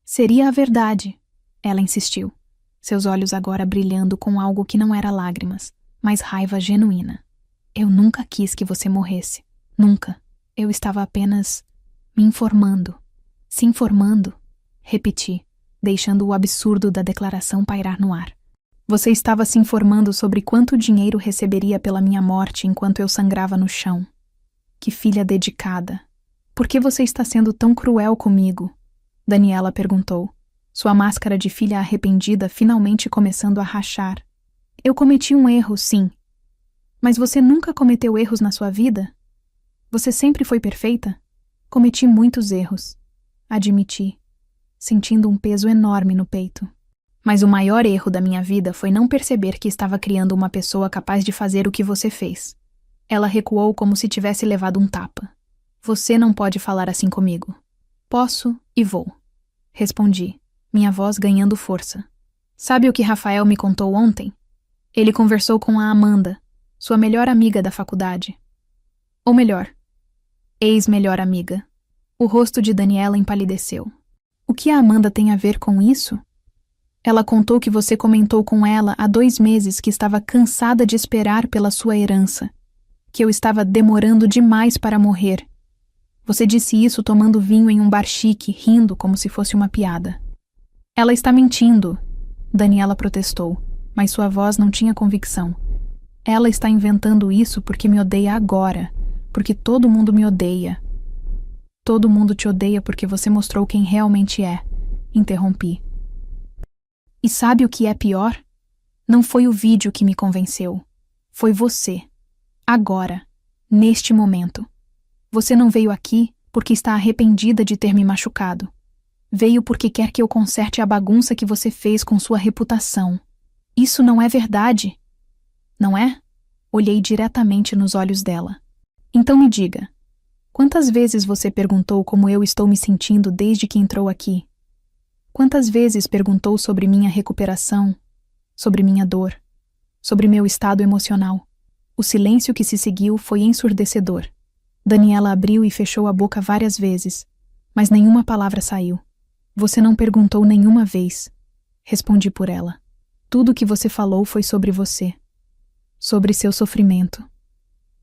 Seria a verdade, ela insistiu, seus olhos agora brilhando com algo que não era lágrimas, mas raiva genuína. Eu nunca quis que você morresse. Nunca. Eu estava apenas me informando. Se informando, repeti, deixando o absurdo da declaração pairar no ar. Você estava se informando sobre quanto dinheiro receberia pela minha morte enquanto eu sangrava no chão. Que filha dedicada. Por que você está sendo tão cruel comigo? Daniela perguntou, sua máscara de filha arrependida finalmente começando a rachar. Eu cometi um erro, sim. Mas você nunca cometeu erros na sua vida? Você sempre foi perfeita? Cometi muitos erros, admiti, sentindo um peso enorme no peito. Mas o maior erro da minha vida foi não perceber que estava criando uma pessoa capaz de fazer o que você fez. Ela recuou como se tivesse levado um tapa. Você não pode falar assim comigo. Posso e vou. Respondi, minha voz ganhando força. Sabe o que Rafael me contou ontem? Ele conversou com a Amanda, sua melhor amiga da faculdade. Ou melhor, ex-melhor amiga. O rosto de Daniela empalideceu. O que a Amanda tem a ver com isso? Ela contou que você comentou com ela há 2 meses que estava cansada de esperar pela sua herança, que eu estava demorando demais para morrer. Você disse isso tomando vinho em um bar chique, rindo como se fosse uma piada. Ela está mentindo, Daniela protestou, mas sua voz não tinha convicção. Ela está inventando isso porque me odeia agora, porque todo mundo me odeia. Todo mundo te odeia porque você mostrou quem realmente é, interrompi. E sabe o que é pior? Não foi o vídeo que me convenceu. Foi você. Agora. Neste momento. Você não veio aqui porque está arrependida de ter me machucado. Veio porque quer que eu conserte a bagunça que você fez com sua reputação. Isso não é verdade. Não é? Olhei diretamente nos olhos dela. Então me diga, quantas vezes você perguntou como eu estou me sentindo desde que entrou aqui? Quantas vezes perguntou sobre minha recuperação, sobre minha dor, sobre meu estado emocional? O silêncio que se seguiu foi ensurdecedor. Daniela abriu e fechou a boca várias vezes, mas nenhuma palavra saiu. Você não perguntou nenhuma vez. Respondi por ela. Tudo o que você falou foi sobre você. Sobre seu sofrimento.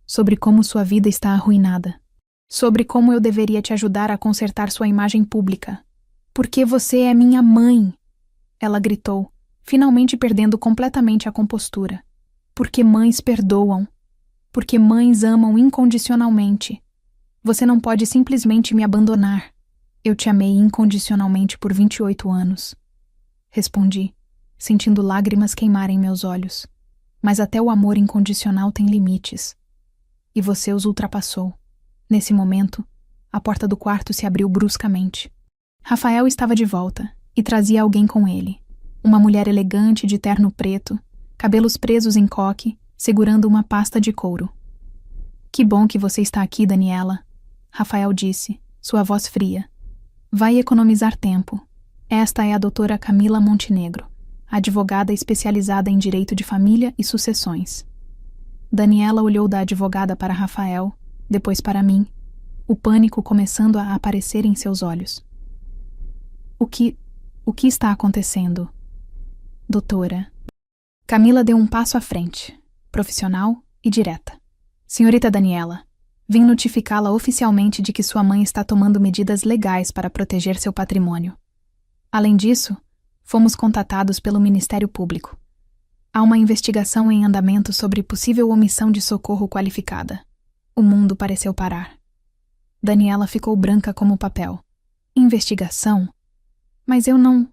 Sobre como sua vida está arruinada. Sobre como eu deveria te ajudar a consertar sua imagem pública. Porque você é minha mãe, ela gritou, finalmente perdendo completamente a compostura. Porque mães perdoam. Porque mães amam incondicionalmente. Você não pode simplesmente me abandonar. Eu te amei incondicionalmente por 28 anos. Respondi, sentindo lágrimas queimarem meus olhos. Mas até o amor incondicional tem limites. E você os ultrapassou. Nesse momento, a porta do quarto se abriu bruscamente. Rafael estava de volta e trazia alguém com ele. Uma mulher elegante de terno preto, cabelos presos em coque, segurando uma pasta de couro. Que bom que você está aqui, Daniela, Rafael disse, sua voz fria. Vai economizar tempo. Esta é a doutora Camila Montenegro, advogada especializada em direito de família e sucessões. Daniela olhou da advogada para Rafael, depois para mim, o pânico começando a aparecer em seus olhos. O que está acontecendo? Doutora. Camila deu um passo à frente, profissional e direta. Senhorita Daniela, vim notificá-la oficialmente de que sua mãe está tomando medidas legais para proteger seu patrimônio. Além disso, fomos contatados pelo Ministério Público. Há uma investigação em andamento sobre possível omissão de socorro qualificada. O mundo pareceu parar. Daniela ficou branca como papel. Investigação? Mas eu não...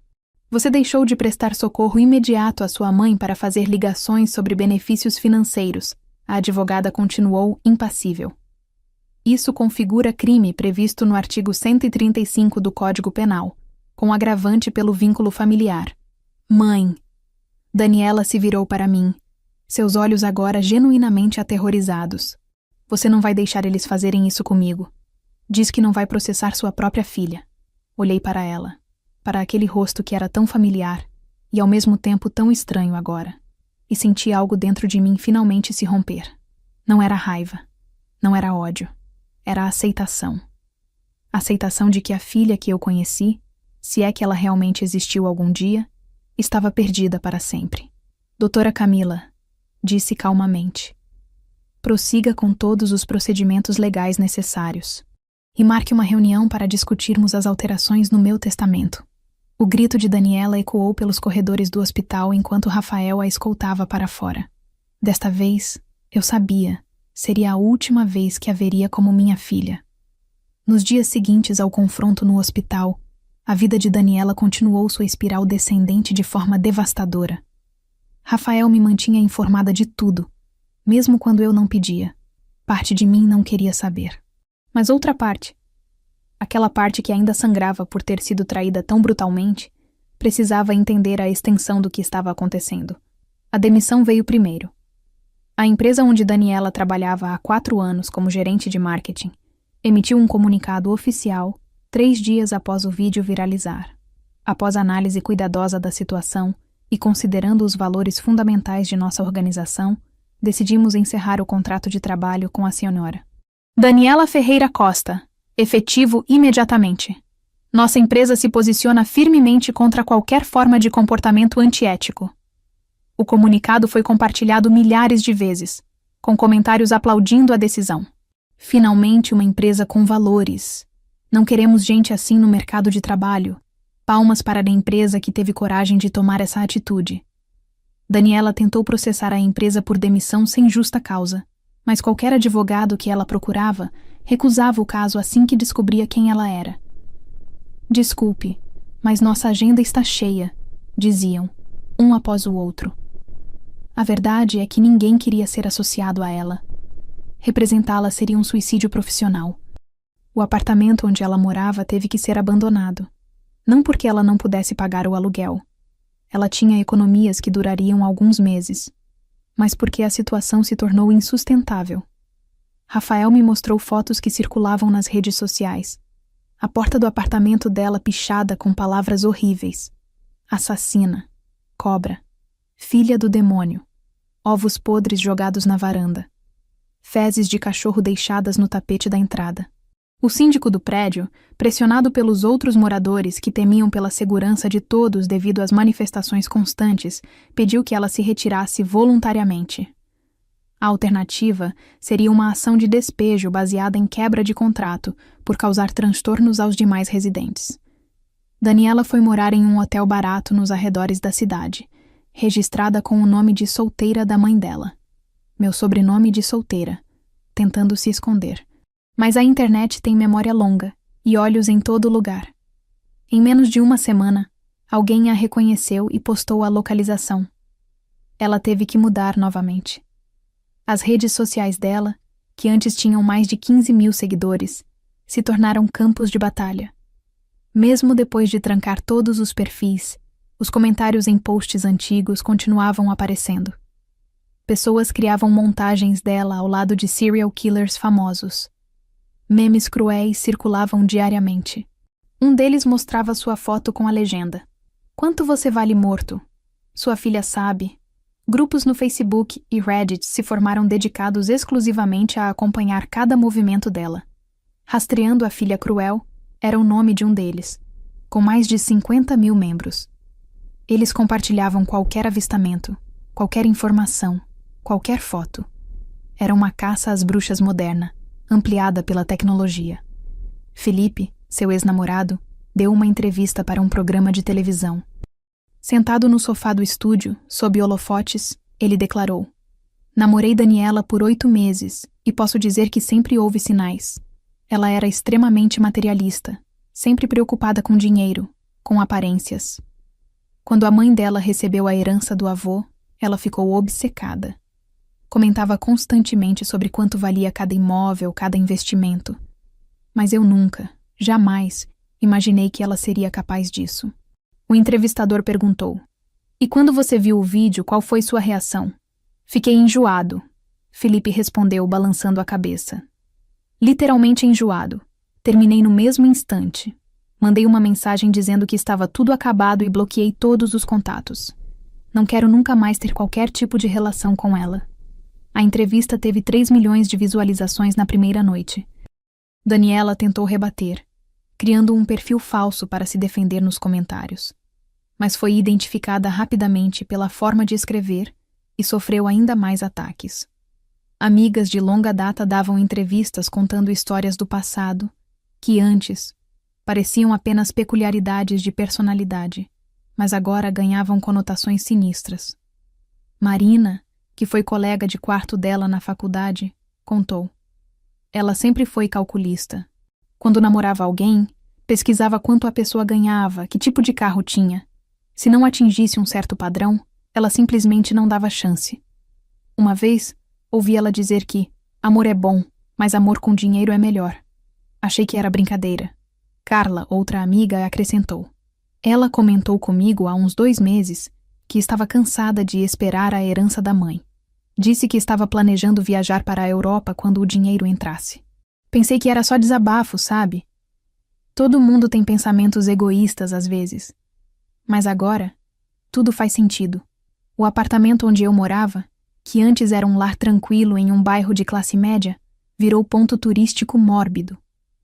Você deixou de prestar socorro imediato à sua mãe para fazer ligações sobre benefícios financeiros. A advogada continuou impassível. Isso configura crime previsto no artigo 135 do Código Penal, com agravante pelo vínculo familiar. Mãe. Daniela se virou para mim, seus olhos agora genuinamente aterrorizados. Você não vai deixar eles fazerem isso comigo. Diz que não vai processar sua própria filha. Olhei para ela, para aquele rosto que era tão familiar e ao mesmo tempo tão estranho agora, e senti algo dentro de mim finalmente se romper. Não era raiva, não era ódio, era aceitação. Aceitação de que a filha que eu conheci, se é que ela realmente existiu algum dia, estava perdida para sempre. Doutora Camila, disse calmamente, prossiga com todos os procedimentos legais necessários e marque uma reunião para discutirmos as alterações no meu testamento. O grito de Daniela ecoou pelos corredores do hospital enquanto Rafael a escoltava para fora. Desta vez, eu sabia, seria a última vez que a veria como minha filha. Nos dias seguintes ao confronto no hospital, a vida de Daniela continuou sua espiral descendente de forma devastadora. Rafael me mantinha informada de tudo, mesmo quando eu não pedia. Parte de mim não queria saber. Mas outra parte, aquela parte que ainda sangrava por ter sido traída tão brutalmente, precisava entender a extensão do que estava acontecendo. A demissão veio primeiro. A empresa onde Daniela trabalhava há 4 anos como gerente de marketing emitiu um comunicado oficial 3 dias após o vídeo viralizar. Após análise cuidadosa da situação e considerando os valores fundamentais de nossa organização, decidimos encerrar o contrato de trabalho com a senhora Daniela Ferreira Costa, efetivo imediatamente. Nossa empresa se posiciona firmemente contra qualquer forma de comportamento antiético. O comunicado foi compartilhado milhares de vezes, com comentários aplaudindo a decisão. Finalmente, uma empresa com valores. Não queremos gente assim no mercado de trabalho. Palmas para a empresa que teve coragem de tomar essa atitude. Daniela tentou processar a empresa por demissão sem justa causa, mas qualquer advogado que ela procurava recusava o caso assim que descobria quem ela era. Desculpe, mas nossa agenda está cheia, diziam, um após o outro. A verdade é que ninguém queria ser associado a ela. Representá-la seria um suicídio profissional. O apartamento onde ela morava teve que ser abandonado. Não porque ela não pudesse pagar o aluguel. Ela tinha economias que durariam alguns meses, mas porque a situação se tornou insustentável. Rafael me mostrou fotos que circulavam nas redes sociais. A porta do apartamento dela pichada com palavras horríveis. Assassina, cobra, filha do demônio, ovos podres jogados na varanda, fezes de cachorro deixadas no tapete da entrada. O síndico do prédio, pressionado pelos outros moradores que temiam pela segurança de todos devido às manifestações constantes, pediu que ela se retirasse voluntariamente. A alternativa seria uma ação de despejo baseada em quebra de contrato, por causar transtornos aos demais residentes. Daniela foi morar em um hotel barato nos arredores da cidade, registrada com o nome de solteira da mãe dela. Meu sobrenome de solteira, tentando se esconder. Mas a internet tem memória longa e olhos em todo lugar. Em menos de uma semana, alguém a reconheceu e postou a localização. Ela teve que mudar novamente. As redes sociais dela, que antes tinham mais de 15 mil seguidores, se tornaram campos de batalha. Mesmo depois de trancar todos os perfis, os comentários em posts antigos continuavam aparecendo. Pessoas criavam montagens dela ao lado de serial killers famosos. Memes cruéis circulavam diariamente. Um deles mostrava sua foto com a legenda: "Quanto você vale morto? Sua filha sabe." Grupos no Facebook e Reddit se formaram dedicados exclusivamente a acompanhar cada movimento dela. Rastreando a Filha Cruel era o nome de um deles, com mais de 50 mil membros. Eles compartilhavam qualquer avistamento, qualquer informação, qualquer foto. Era uma caça às bruxas moderna, ampliada pela tecnologia. Felipe, seu ex-namorado, deu uma entrevista para um programa de televisão. Sentado no sofá do estúdio, sob holofotes, ele declarou: "Namorei Daniela por 8 meses e posso dizer que sempre houve sinais. Ela era extremamente materialista, sempre preocupada com dinheiro, com aparências. Quando a mãe dela recebeu a herança do avô, ela ficou obcecada. Comentava constantemente sobre quanto valia cada imóvel, cada investimento. Mas eu nunca, jamais, imaginei que ela seria capaz disso." O entrevistador perguntou: "E quando você viu o vídeo, qual foi sua reação?" "Fiquei enjoado", Felipe respondeu, balançando a cabeça. "Literalmente enjoado. Terminei no mesmo instante. Mandei uma mensagem dizendo que estava tudo acabado e bloqueei todos os contatos. Não quero nunca mais ter qualquer tipo de relação com ela." A entrevista teve 3 milhões de visualizações na primeira noite. Daniela tentou rebater, criando um perfil falso para se defender nos comentários. Mas foi identificada rapidamente pela forma de escrever e sofreu ainda mais ataques. Amigas de longa data davam entrevistas contando histórias do passado, que antes pareciam apenas peculiaridades de personalidade, mas agora ganhavam conotações sinistras. Marina, que foi colega de quarto dela na faculdade, contou: "Ela sempre foi calculista. Quando namorava alguém, pesquisava quanto a pessoa ganhava, que tipo de carro tinha. Se não atingisse um certo padrão, ela simplesmente não dava chance. Uma vez, ouvi ela dizer que amor é bom, mas amor com dinheiro é melhor. Achei que era brincadeira." Carla, outra amiga, acrescentou: "Ela comentou comigo há uns 2 meses que estava cansada de esperar a herança da mãe. Disse que estava planejando viajar para a Europa quando o dinheiro entrasse. Pensei que era só desabafo, sabe? Todo mundo tem pensamentos egoístas às vezes. Mas agora, tudo faz sentido. O apartamento onde eu morava, que antes era um lar tranquilo em um bairro de classe média, virou ponto turístico mórbido.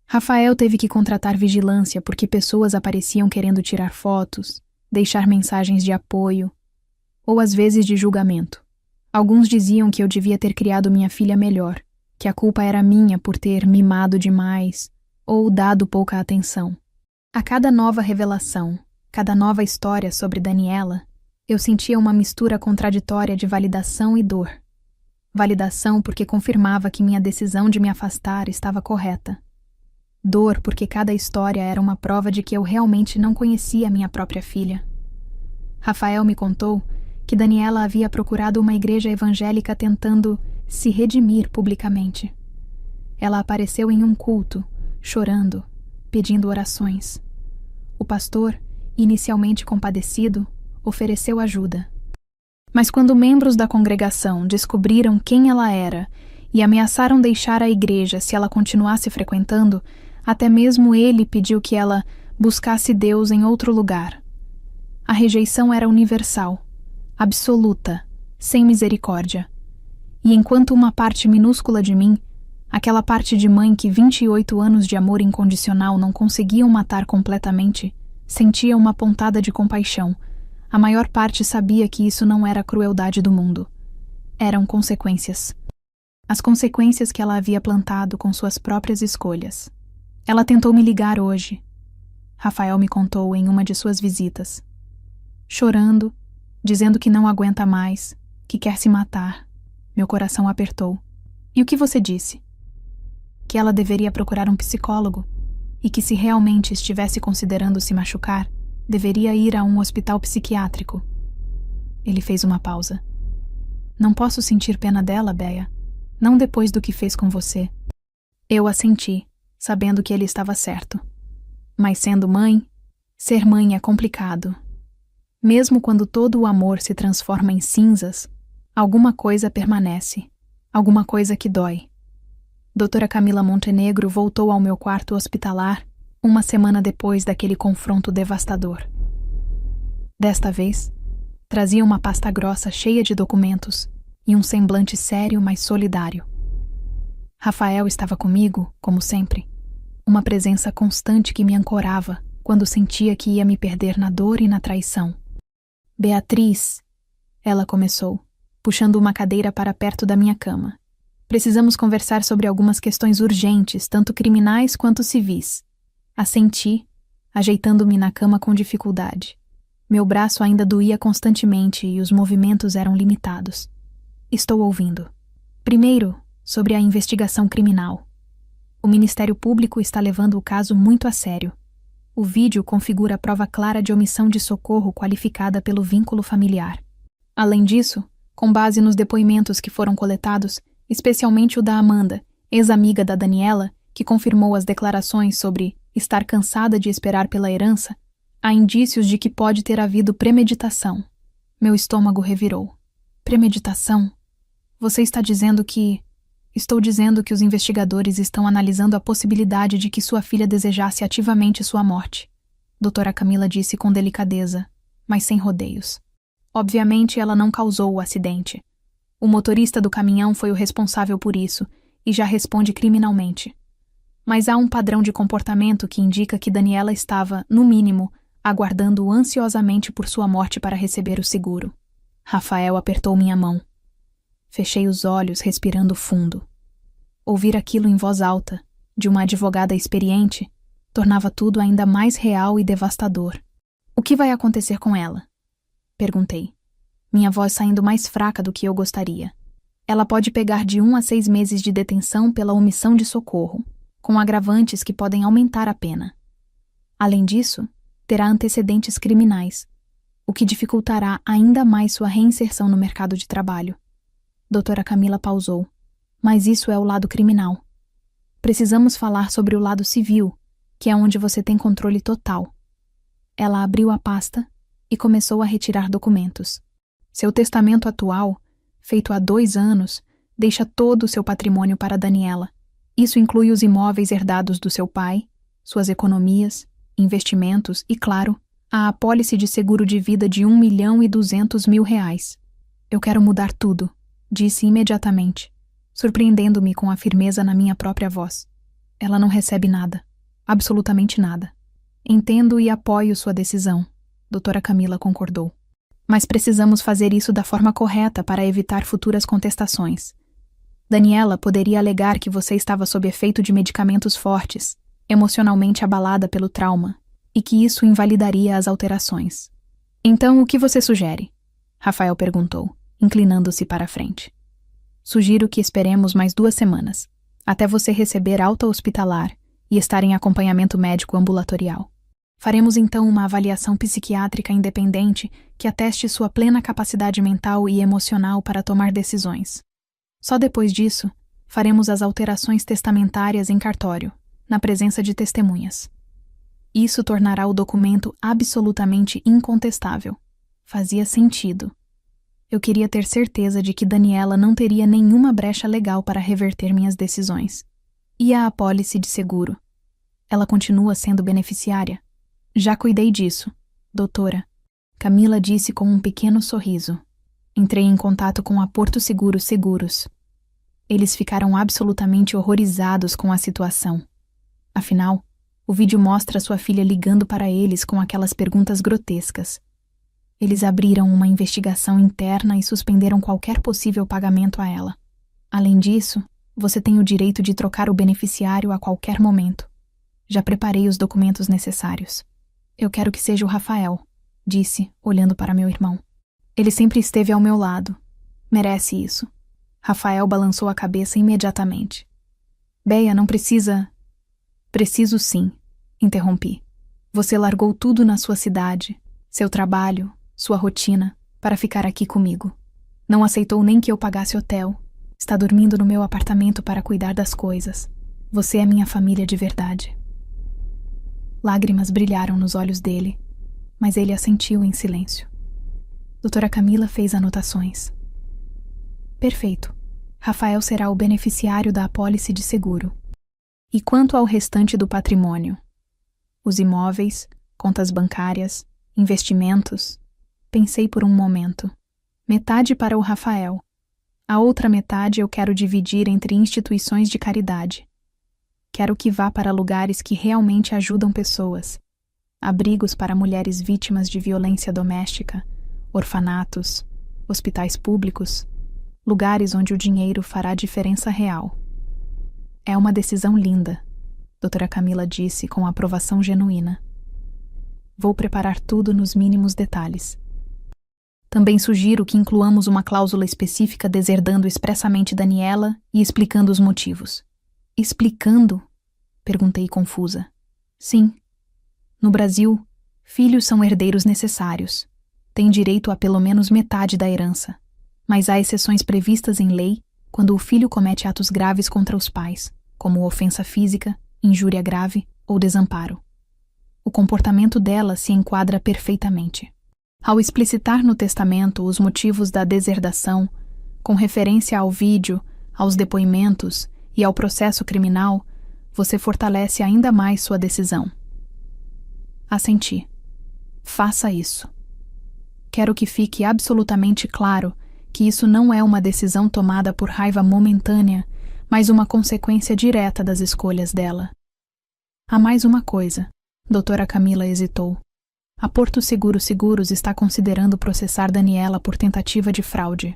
Rafael teve que contratar vigilância porque pessoas apareciam querendo tirar fotos, deixar mensagens de apoio, ou às vezes de julgamento. Alguns diziam que eu devia ter criado minha filha melhor, que a culpa era minha por ter mimado demais ou dado pouca atenção. A cada nova revelação, cada nova história sobre Daniela, eu sentia uma mistura contraditória de validação e dor. Validação porque confirmava que minha decisão de me afastar estava correta. Dor porque cada história era uma prova de que eu realmente não conhecia minha própria filha. Rafael me contou que Daniela havia procurado uma igreja evangélica tentando se redimir publicamente. Ela apareceu em um culto, chorando, pedindo orações. O pastor, inicialmente compadecido, ofereceu ajuda. Mas quando membros da congregação descobriram quem ela era e ameaçaram deixar a igreja se ela continuasse frequentando, até mesmo ele pediu que ela buscasse Deus em outro lugar. A rejeição era universal, absoluta, sem misericórdia. E enquanto uma parte minúscula de mim, aquela parte de mãe que 28 anos de amor incondicional não conseguiam matar completamente, sentia uma pontada de compaixão, a maior parte sabia que isso não era a crueldade do mundo. Eram consequências. As consequências que ela havia plantado com suas próprias escolhas. Ela tentou me ligar hoje. Rafael me contou em uma de suas visitas. Chorando, dizendo que não aguenta mais, que quer se matar. Meu coração apertou. E o que você disse? Que ela deveria procurar um psicólogo e que se realmente estivesse considerando se machucar, deveria ir a um hospital psiquiátrico. Ele fez uma pausa. Não posso sentir pena dela, Béa. Não depois do que fez com você. Eu assenti, sabendo que ele estava certo. Mas sendo mãe, ser mãe é complicado. Mesmo quando todo o amor se transforma em cinzas, alguma coisa permanece, alguma coisa que dói. Doutora Camila Montenegro voltou ao meu quarto hospitalar uma semana depois daquele confronto devastador. Desta vez, trazia uma pasta grossa cheia de documentos e um semblante sério, mas solidário. Rafael estava comigo, como sempre, uma presença constante que me ancorava quando sentia que ia me perder na dor e na traição. Beatriz, ela começou, puxando uma cadeira para perto da minha cama. Precisamos conversar sobre algumas questões urgentes, tanto criminais quanto civis. Assenti, ajeitando-me na cama com dificuldade. Meu braço ainda doía constantemente e os movimentos eram limitados. Estou ouvindo. Primeiro, sobre a investigação criminal. O Ministério Público está levando o caso muito a sério. O vídeo configura prova clara de omissão de socorro qualificada pelo vínculo familiar. Além disso, com base nos depoimentos que foram coletados, especialmente o da Amanda, ex-amiga da Daniela, que confirmou as declarações sobre estar cansada de esperar pela herança, há indícios de que pode ter havido premeditação. Meu estômago revirou. Premeditação? Você está dizendo que... Estou dizendo que os investigadores estão analisando a possibilidade de que sua filha desejasse ativamente sua morte. Doutora Camila disse com delicadeza, mas sem rodeios. Obviamente ela não causou o acidente. O motorista do caminhão foi o responsável por isso e já responde criminalmente. Mas há um padrão de comportamento que indica que Daniela estava, no mínimo, aguardando ansiosamente por sua morte para receber o seguro. Rafael apertou minha mão. Fechei os olhos, respirando fundo. Ouvir aquilo em voz alta, de uma advogada experiente, tornava tudo ainda mais real e devastador. O que vai acontecer com ela? Perguntei, minha voz saindo mais fraca do que eu gostaria. Ela pode pegar de 1 a 6 meses de detenção pela omissão de socorro, com agravantes que podem aumentar a pena. Além disso, terá antecedentes criminais, o que dificultará ainda mais sua reinserção no mercado de trabalho. Doutora Camila pausou. Mas isso é o lado criminal. Precisamos falar sobre o lado civil, que é onde você tem controle total. Ela abriu a pasta e começou a retirar documentos. Seu testamento atual, feito há 2 anos, deixa todo o seu patrimônio para Daniela. Isso inclui os imóveis herdados do seu pai, suas economias, investimentos e, claro, a apólice de seguro de vida de R$ 1.200.000. Eu quero mudar tudo, disse imediatamente, surpreendendo-me com a firmeza na minha própria voz. Ela não recebe nada, absolutamente nada. Entendo e apoio sua decisão, doutora Camila concordou. Mas precisamos fazer isso da forma correta para evitar futuras contestações. Daniela poderia alegar que você estava sob efeito de medicamentos fortes, emocionalmente abalada pelo trauma, e que isso invalidaria as alterações. Então, o que você sugere? Rafael perguntou, inclinando-se para a frente. Sugiro que esperemos mais 2 semanas, até você receber alta hospitalar e estar em acompanhamento médico ambulatorial. Faremos então uma avaliação psiquiátrica independente que ateste sua plena capacidade mental e emocional para tomar decisões. Só depois disso, faremos as alterações testamentárias em cartório, na presença de testemunhas. Isso tornará o documento absolutamente incontestável. Fazia sentido. Eu queria ter certeza de que Daniela não teria nenhuma brecha legal para reverter minhas decisões. E a apólice de seguro? Ela continua sendo beneficiária? Já cuidei disso, doutora. Camila disse com um pequeno sorriso. Entrei em contato com a Porto Seguro Seguros. Eles ficaram absolutamente horrorizados com a situação. Afinal, o vídeo mostra sua filha ligando para eles com aquelas perguntas grotescas. Eles abriram uma investigação interna e suspenderam qualquer possível pagamento a ela. Além disso, você tem o direito de trocar o beneficiário a qualquer momento. Já preparei os documentos necessários. Eu quero que seja o Rafael, disse, olhando para meu irmão. Ele sempre esteve ao meu lado. Merece isso. Rafael balançou a cabeça imediatamente. Béia, não precisa... Preciso sim, interrompi. Você largou tudo na sua cidade, seu trabalho, sua rotina, para ficar aqui comigo. Não aceitou nem que eu pagasse hotel. Está dormindo no meu apartamento para cuidar das coisas. Você é minha família de verdade. Lágrimas brilharam nos olhos dele, mas ele assentiu em silêncio. Doutora Camila fez anotações. Perfeito. Rafael será o beneficiário da apólice de seguro. E quanto ao restante do patrimônio? Os imóveis, contas bancárias, investimentos? Pensei por um momento. Metade para o Rafael. A outra metade eu quero dividir entre instituições de caridade. Quero que vá para lugares que realmente ajudam pessoas. Abrigos para mulheres vítimas de violência doméstica, orfanatos, hospitais públicos, lugares onde o dinheiro fará diferença real. É uma decisão linda, doutora Camila disse com aprovação genuína. Vou preparar tudo nos mínimos detalhes. Também sugiro que incluamos uma cláusula específica deserdando expressamente Daniela e explicando os motivos. Explicando? Perguntei confusa. Sim. No Brasil, filhos são herdeiros necessários. Têm direito a pelo menos metade da herança. Mas há exceções previstas em lei quando o filho comete atos graves contra os pais, como ofensa física, injúria grave ou desamparo. O comportamento dela se enquadra perfeitamente. Ao explicitar no testamento os motivos da deserdação, com referência ao vídeo, aos depoimentos e ao processo criminal, você fortalece ainda mais sua decisão. Assenti. Faça isso. Quero que fique absolutamente claro que isso não é uma decisão tomada por raiva momentânea, mas uma consequência direta das escolhas dela. Há mais uma coisa. Doutora Camila hesitou. A Porto Seguro Seguros está considerando processar Daniela por tentativa de fraude.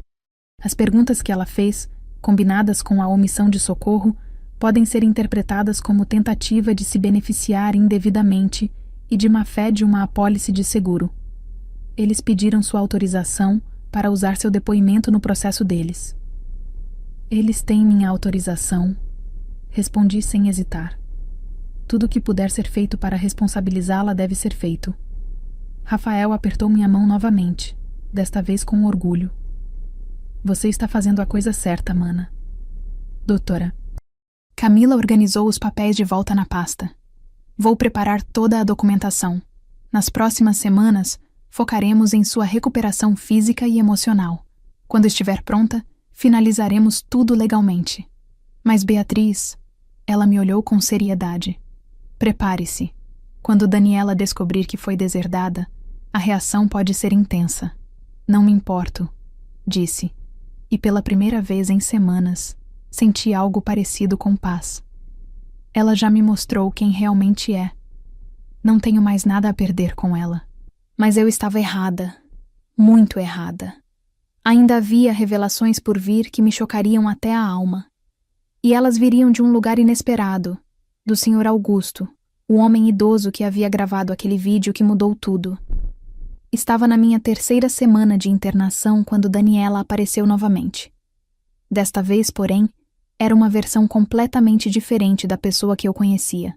As perguntas que ela fez, combinadas com a omissão de socorro, podem ser interpretadas como tentativa de se beneficiar indevidamente e de má-fé de uma apólice de seguro. Eles pediram sua autorização para usar seu depoimento no processo deles. Eles têm minha autorização, respondi sem hesitar. Tudo o que puder ser feito para responsabilizá-la deve ser feito. Rafael apertou minha mão novamente, desta vez com orgulho. Você está fazendo a coisa certa, mana. Doutora. Camila organizou os papéis de volta na pasta. Vou preparar toda a documentação. Nas próximas semanas, focaremos em sua recuperação física e emocional. Quando estiver pronta, finalizaremos tudo legalmente. Mas Beatriz, ela me olhou com seriedade. Prepare-se. Quando Daniela descobrir que foi deserdada, a reação pode ser intensa. Não me importo, disse, e pela primeira vez em semanas, senti algo parecido com paz. Ela já me mostrou quem realmente é. Não tenho mais nada a perder com ela. Mas eu estava errada, muito errada. Ainda havia revelações por vir que me chocariam até a alma. E elas viriam de um lugar inesperado, do Sr. Augusto, o homem idoso que havia gravado aquele vídeo que mudou tudo. Estava na minha 3ª semana de internação quando Daniela apareceu novamente. Desta vez, porém, era uma versão completamente diferente da pessoa que eu conhecia.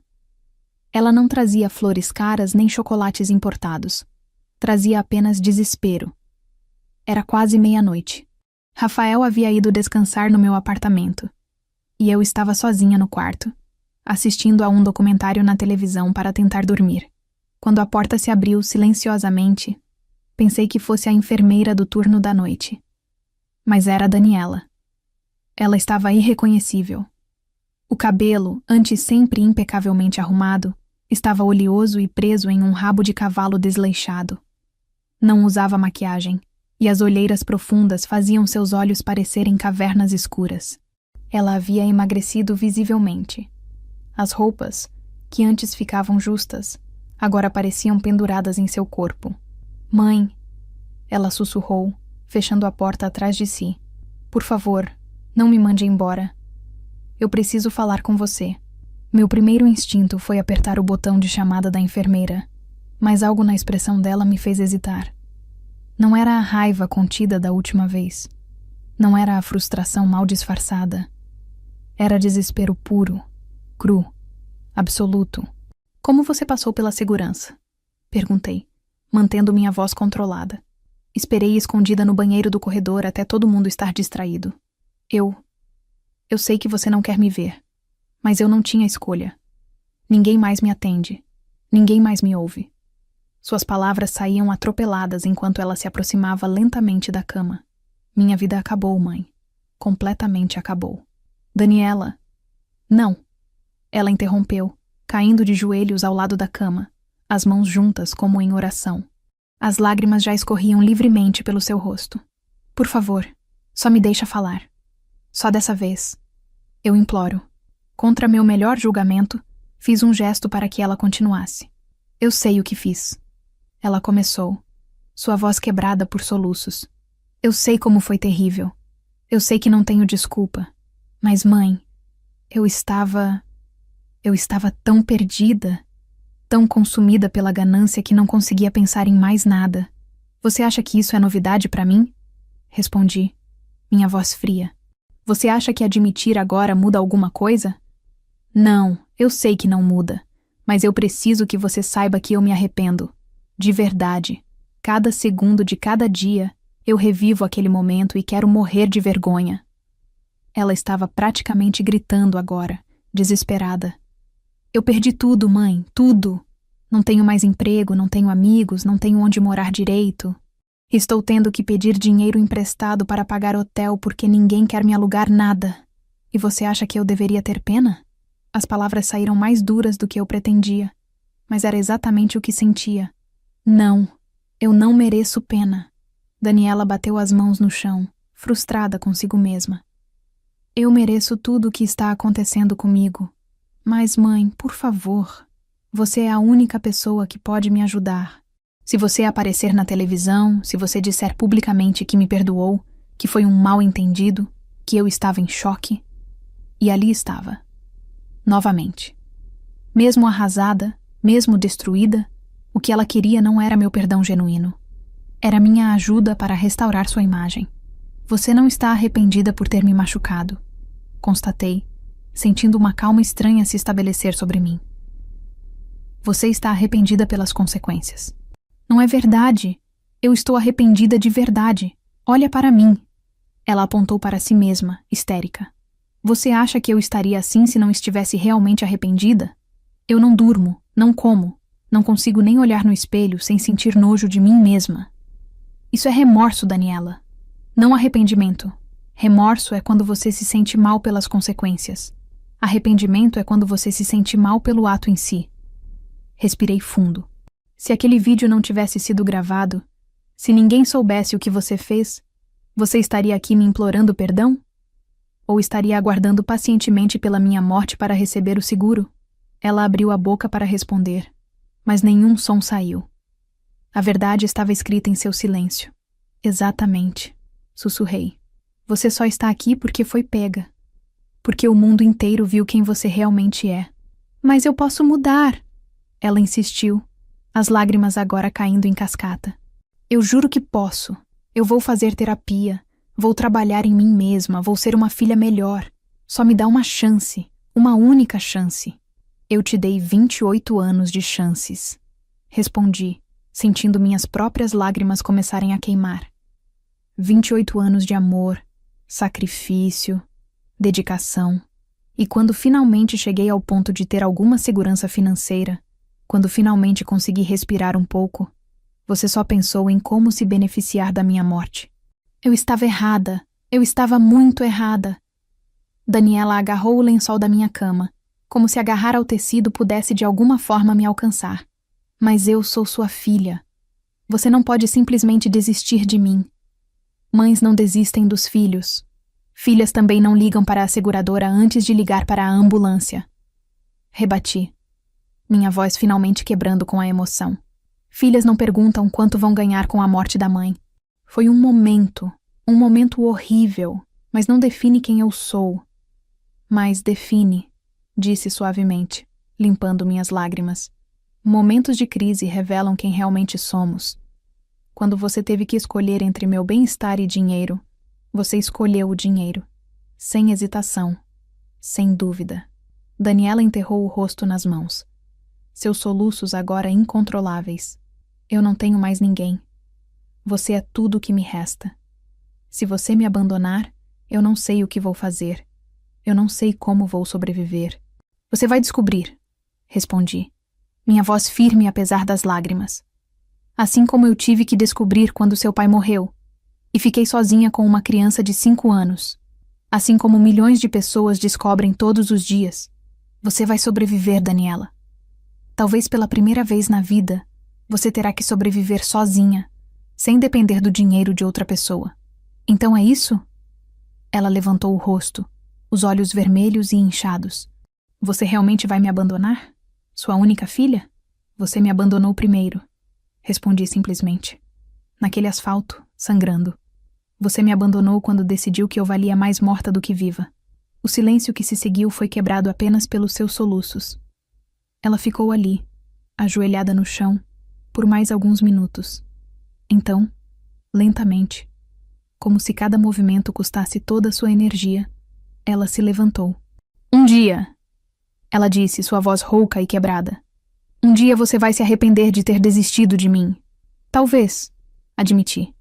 Ela não trazia flores caras nem chocolates importados. Trazia apenas desespero. Era quase meia-noite. Rafael havia ido descansar no meu apartamento. E eu estava sozinha no quarto, assistindo a um documentário na televisão para tentar dormir. Quando a porta se abriu silenciosamente, pensei que fosse a enfermeira do turno da noite. Mas era a Daniela. Ela estava irreconhecível. O cabelo, antes sempre impecavelmente arrumado, estava oleoso e preso em um rabo de cavalo desleixado. Não usava maquiagem, e as olheiras profundas faziam seus olhos parecerem cavernas escuras. Ela havia emagrecido visivelmente. As roupas, que antes ficavam justas, agora pareciam penduradas em seu corpo. Mãe, ela sussurrou, fechando a porta atrás de si. Por favor, não me mande embora. Eu preciso falar com você. Meu primeiro instinto foi apertar o botão de chamada da enfermeira, mas algo na expressão dela me fez hesitar. Não era a raiva contida da última vez. Não era a frustração mal disfarçada. Era desespero puro, cru, absoluto. Como você passou pela segurança? Perguntei, mantendo minha voz controlada. Esperei escondida no banheiro do corredor até todo mundo estar distraído. Eu sei que você não quer me ver, mas eu não tinha escolha. Ninguém mais me atende. Ninguém mais me ouve. Suas palavras saíam atropeladas enquanto ela se aproximava lentamente da cama. Minha vida acabou, mãe. Completamente acabou. Daniela. Não. Ela interrompeu, caindo de joelhos ao lado da cama, as mãos juntas como em oração. As lágrimas já escorriam livremente pelo seu rosto. Por favor, só me deixa falar. Só dessa vez. Eu imploro. Contra meu melhor julgamento, fiz um gesto para que ela continuasse. Eu sei o que fiz. Ela começou, sua voz quebrada por soluços. Eu sei como foi terrível. Eu sei que não tenho desculpa. Mas, mãe, eu estava tão perdida, tão consumida pela ganância que não conseguia pensar em mais nada. Você acha que isso é novidade para mim? Respondi, minha voz fria. Você acha que admitir agora muda alguma coisa? Não, eu sei que não muda, mas eu preciso que você saiba que eu me arrependo. De verdade. Cada segundo de cada dia, eu revivo aquele momento e quero morrer de vergonha. Ela estava praticamente gritando agora, desesperada. Eu perdi tudo, mãe, tudo. Não tenho mais emprego, não tenho amigos, não tenho onde morar direito. Estou tendo que pedir dinheiro emprestado para pagar hotel porque ninguém quer me alugar nada. E você acha que eu deveria ter pena? As palavras saíram mais duras do que eu pretendia, mas era exatamente o que sentia. Não, eu não mereço pena. Daniela bateu as mãos no chão, frustrada consigo mesma. Eu mereço tudo o que está acontecendo comigo. Mas, mãe, por favor, você é a única pessoa que pode me ajudar. Se você aparecer na televisão, se você disser publicamente que me perdoou, que foi um mal-entendido, que eu estava em choque. E ali estava. Novamente. Mesmo arrasada, mesmo destruída, o que ela queria não era meu perdão genuíno. Era minha ajuda para restaurar sua imagem. Você não está arrependida por ter me machucado, constatei, sentindo uma calma estranha se estabelecer sobre mim. Você está arrependida pelas consequências. Não é verdade. Eu estou arrependida de verdade. Olha para mim. Ela apontou para si mesma, histérica. Você acha que eu estaria assim se não estivesse realmente arrependida? Eu não durmo, não como, não consigo nem olhar no espelho sem sentir nojo de mim mesma. Isso é remorso, Daniela. Não arrependimento. Remorso é quando você se sente mal pelas consequências. Arrependimento é quando você se sente mal pelo ato em si. Respirei fundo. Se aquele vídeo não tivesse sido gravado, se ninguém soubesse o que você fez, você estaria aqui me implorando perdão? Ou estaria aguardando pacientemente pela minha morte para receber o seguro? Ela abriu a boca para responder, mas nenhum som saiu. A verdade estava escrita em seu silêncio. Exatamente, sussurrei. Você só está aqui porque foi pega. Porque o mundo inteiro viu quem você realmente é. Mas eu posso mudar, ela insistiu, as lágrimas agora caindo em cascata. Eu juro que posso. Eu vou fazer terapia. Vou trabalhar em mim mesma. Vou ser uma filha melhor. Só me dá uma chance. Uma única chance. Eu te dei 28 anos de chances. Respondi, sentindo minhas próprias lágrimas começarem a queimar. 28 anos de amor, sacrifício, dedicação. E quando finalmente cheguei ao ponto de ter alguma segurança financeira, quando finalmente consegui respirar um pouco, você só pensou em como se beneficiar da minha morte. Eu estava errada. Eu estava muito errada. Daniela agarrou o lençol da minha cama, como se agarrar ao tecido pudesse de alguma forma me alcançar. Mas eu sou sua filha. Você não pode simplesmente desistir de mim. Mães não desistem dos filhos. Filhas também não ligam para a seguradora antes de ligar para a ambulância. Rebati, minha voz finalmente quebrando com a emoção. Filhas não perguntam quanto vão ganhar com a morte da mãe. Foi um momento horrível, mas não define quem eu sou. Mas define, disse suavemente, limpando minhas lágrimas. Momentos de crise revelam quem realmente somos. Quando você teve que escolher entre meu bem-estar e dinheiro, você escolheu o dinheiro. Sem hesitação. Sem dúvida. Daniela enterrou o rosto nas mãos. Seus soluços agora incontroláveis. Eu não tenho mais ninguém. Você é tudo o que me resta. Se você me abandonar, eu não sei o que vou fazer. Eu não sei como vou sobreviver. Você vai descobrir, respondi, minha voz firme apesar das lágrimas. Assim como eu tive que descobrir quando seu pai morreu, e fiquei sozinha com uma criança de 5 anos. Assim como milhões de pessoas descobrem todos os dias. Você vai sobreviver, Daniela. Talvez pela primeira vez na vida, você terá que sobreviver sozinha, sem depender do dinheiro de outra pessoa. Então é isso? Ela levantou o rosto, os olhos vermelhos e inchados. Você realmente vai me abandonar? Sua única filha? Você me abandonou primeiro. Respondi simplesmente. Naquele asfalto, sangrando. Você me abandonou quando decidiu que eu valia mais morta do que viva. O silêncio que se seguiu foi quebrado apenas pelos seus soluços. Ela ficou ali, ajoelhada no chão, por mais alguns minutos. Então, lentamente, como se cada movimento custasse toda a sua energia, ela se levantou. Um dia, ela disse, sua voz rouca e quebrada. Um dia você vai se arrepender de ter desistido de mim. Talvez, admiti.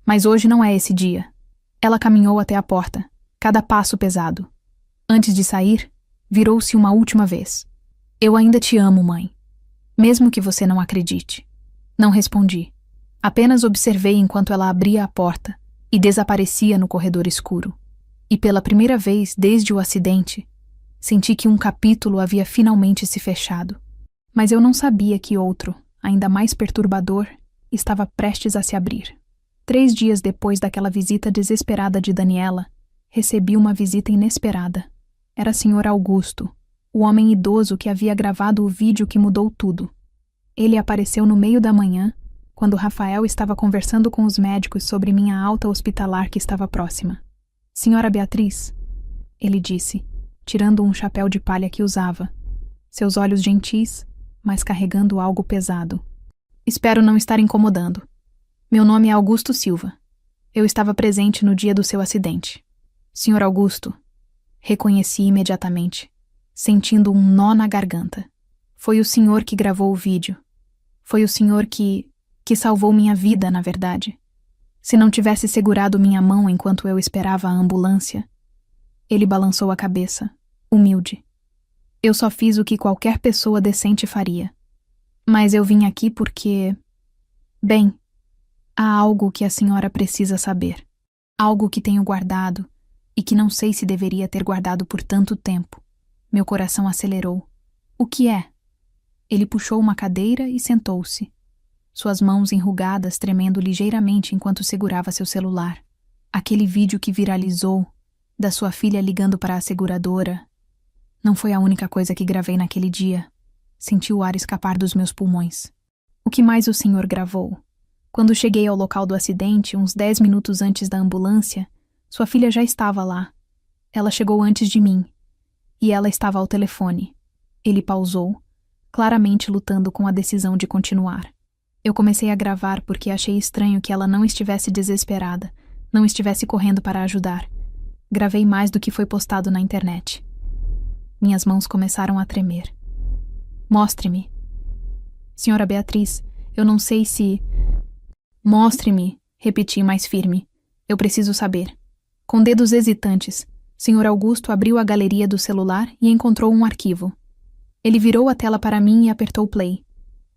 Mas hoje não é esse dia. Ela caminhou até a porta, cada passo pesado. Antes de sair, virou-se uma última vez. Eu ainda te amo, mãe. Mesmo que você não acredite. Não respondi. Apenas observei enquanto ela abria a porta e desaparecia no corredor escuro. E pela primeira vez desde o acidente, senti que um capítulo havia finalmente se fechado. Mas eu não sabia que outro, ainda mais perturbador, estava prestes a se abrir. 3 dias depois daquela visita desesperada de Daniela, recebi uma visita inesperada. Era Sr. Augusto, o homem idoso que havia gravado o vídeo que mudou tudo. Ele apareceu no meio da manhã, quando Rafael estava conversando com os médicos sobre minha alta hospitalar que estava próxima. Senhora Beatriz, ele disse, tirando um chapéu de palha que usava, seus olhos gentis, mas carregando algo pesado. Espero não estar incomodando. Meu nome é Augusto Silva. Eu estava presente no dia do seu acidente. Senhor Augusto, reconheci imediatamente, sentindo um nó na garganta. Foi o senhor que gravou o vídeo. Foi o senhor que salvou minha vida, na verdade. Se não tivesse segurado minha mão enquanto eu esperava a ambulância. Ele balançou a cabeça, humilde. Eu só fiz o que qualquer pessoa decente faria. Mas eu vim aqui porque... Bem, há algo que a senhora precisa saber. Algo que tenho guardado e que não sei se deveria ter guardado por tanto tempo. Meu coração acelerou. O que é? Ele puxou uma cadeira e sentou-se, suas mãos enrugadas tremendo ligeiramente enquanto segurava seu celular. Aquele vídeo que viralizou, da sua filha ligando para a seguradora, não foi a única coisa que gravei naquele dia. Senti o ar escapar dos meus pulmões. O que mais o senhor gravou? Quando cheguei ao local do acidente, uns 10 minutos antes da ambulância, sua filha já estava lá. Ela chegou antes de mim. E ela estava ao telefone. Ele pausou, claramente lutando com a decisão de continuar. Eu comecei a gravar porque achei estranho que ela não estivesse desesperada, não estivesse correndo para ajudar. Gravei mais do que foi postado na internet. Minhas mãos começaram a tremer. Mostre-me. Senhora Beatriz, eu não sei se... Mostre-me, repeti mais firme. Eu preciso saber. Com dedos hesitantes, Sr. Augusto abriu a galeria do celular e encontrou um arquivo. Ele virou a tela para mim e apertou play.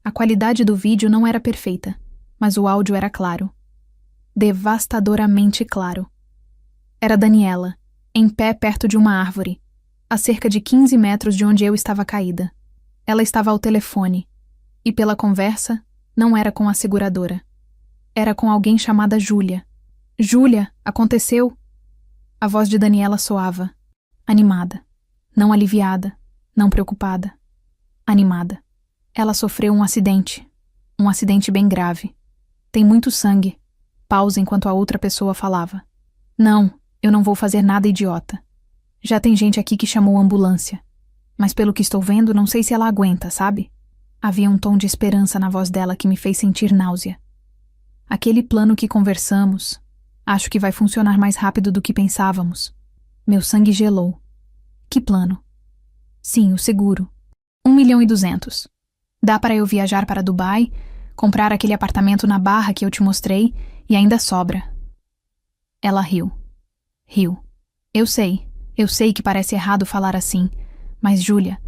A qualidade do vídeo não era perfeita, mas o áudio era claro. Devastadoramente claro. Era Daniela, em pé perto de uma árvore, a cerca de 15 metros de onde eu estava caída. Ela estava ao telefone, e pela conversa, não era com a seguradora. Era com alguém chamada Júlia. Júlia, aconteceu? A voz de Daniela soava, animada, não aliviada, não preocupada. Animada. Ela sofreu um acidente bem grave. Tem muito sangue. Pausa enquanto a outra pessoa falava. Não, eu não vou fazer nada idiota. Já tem gente aqui que chamou a ambulância. Mas pelo que estou vendo, não sei se ela aguenta, sabe? Havia um tom de esperança na voz dela que me fez sentir náusea. Aquele plano que conversamos, acho que vai funcionar mais rápido do que pensávamos. Meu sangue gelou. Que plano? Sim, o seguro. 1.200.000. Dá para eu viajar para Dubai, comprar aquele apartamento na Barra que eu te mostrei e ainda sobra. Ela riu. Riu. Eu sei que parece errado falar assim, mas Júlia,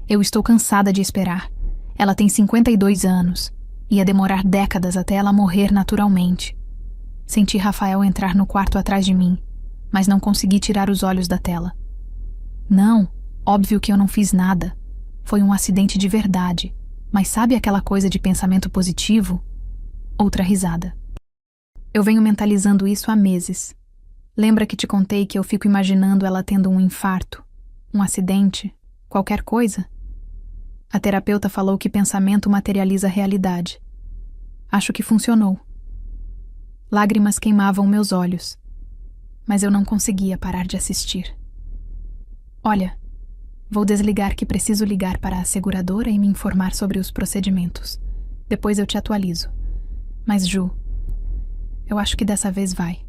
eu estou cansada de esperar. Ela tem 52 anos. Ia demorar décadas até ela morrer naturalmente. Senti Rafael entrar no quarto atrás de mim, mas não consegui tirar os olhos da tela. Não, óbvio que eu não fiz nada. Foi um acidente de verdade. Mas sabe aquela coisa de pensamento positivo? Outra risada. Eu venho mentalizando isso há meses. Lembra que te contei que eu fico imaginando ela tendo um infarto, um acidente, qualquer coisa? A terapeuta falou que pensamento materializa a realidade. Acho que funcionou. Lágrimas queimavam meus olhos, mas eu não conseguia parar de assistir. Olha, vou desligar que preciso ligar para a seguradora e me informar sobre os procedimentos. Depois eu te atualizo. Mas, Ju, eu acho que dessa vez vai.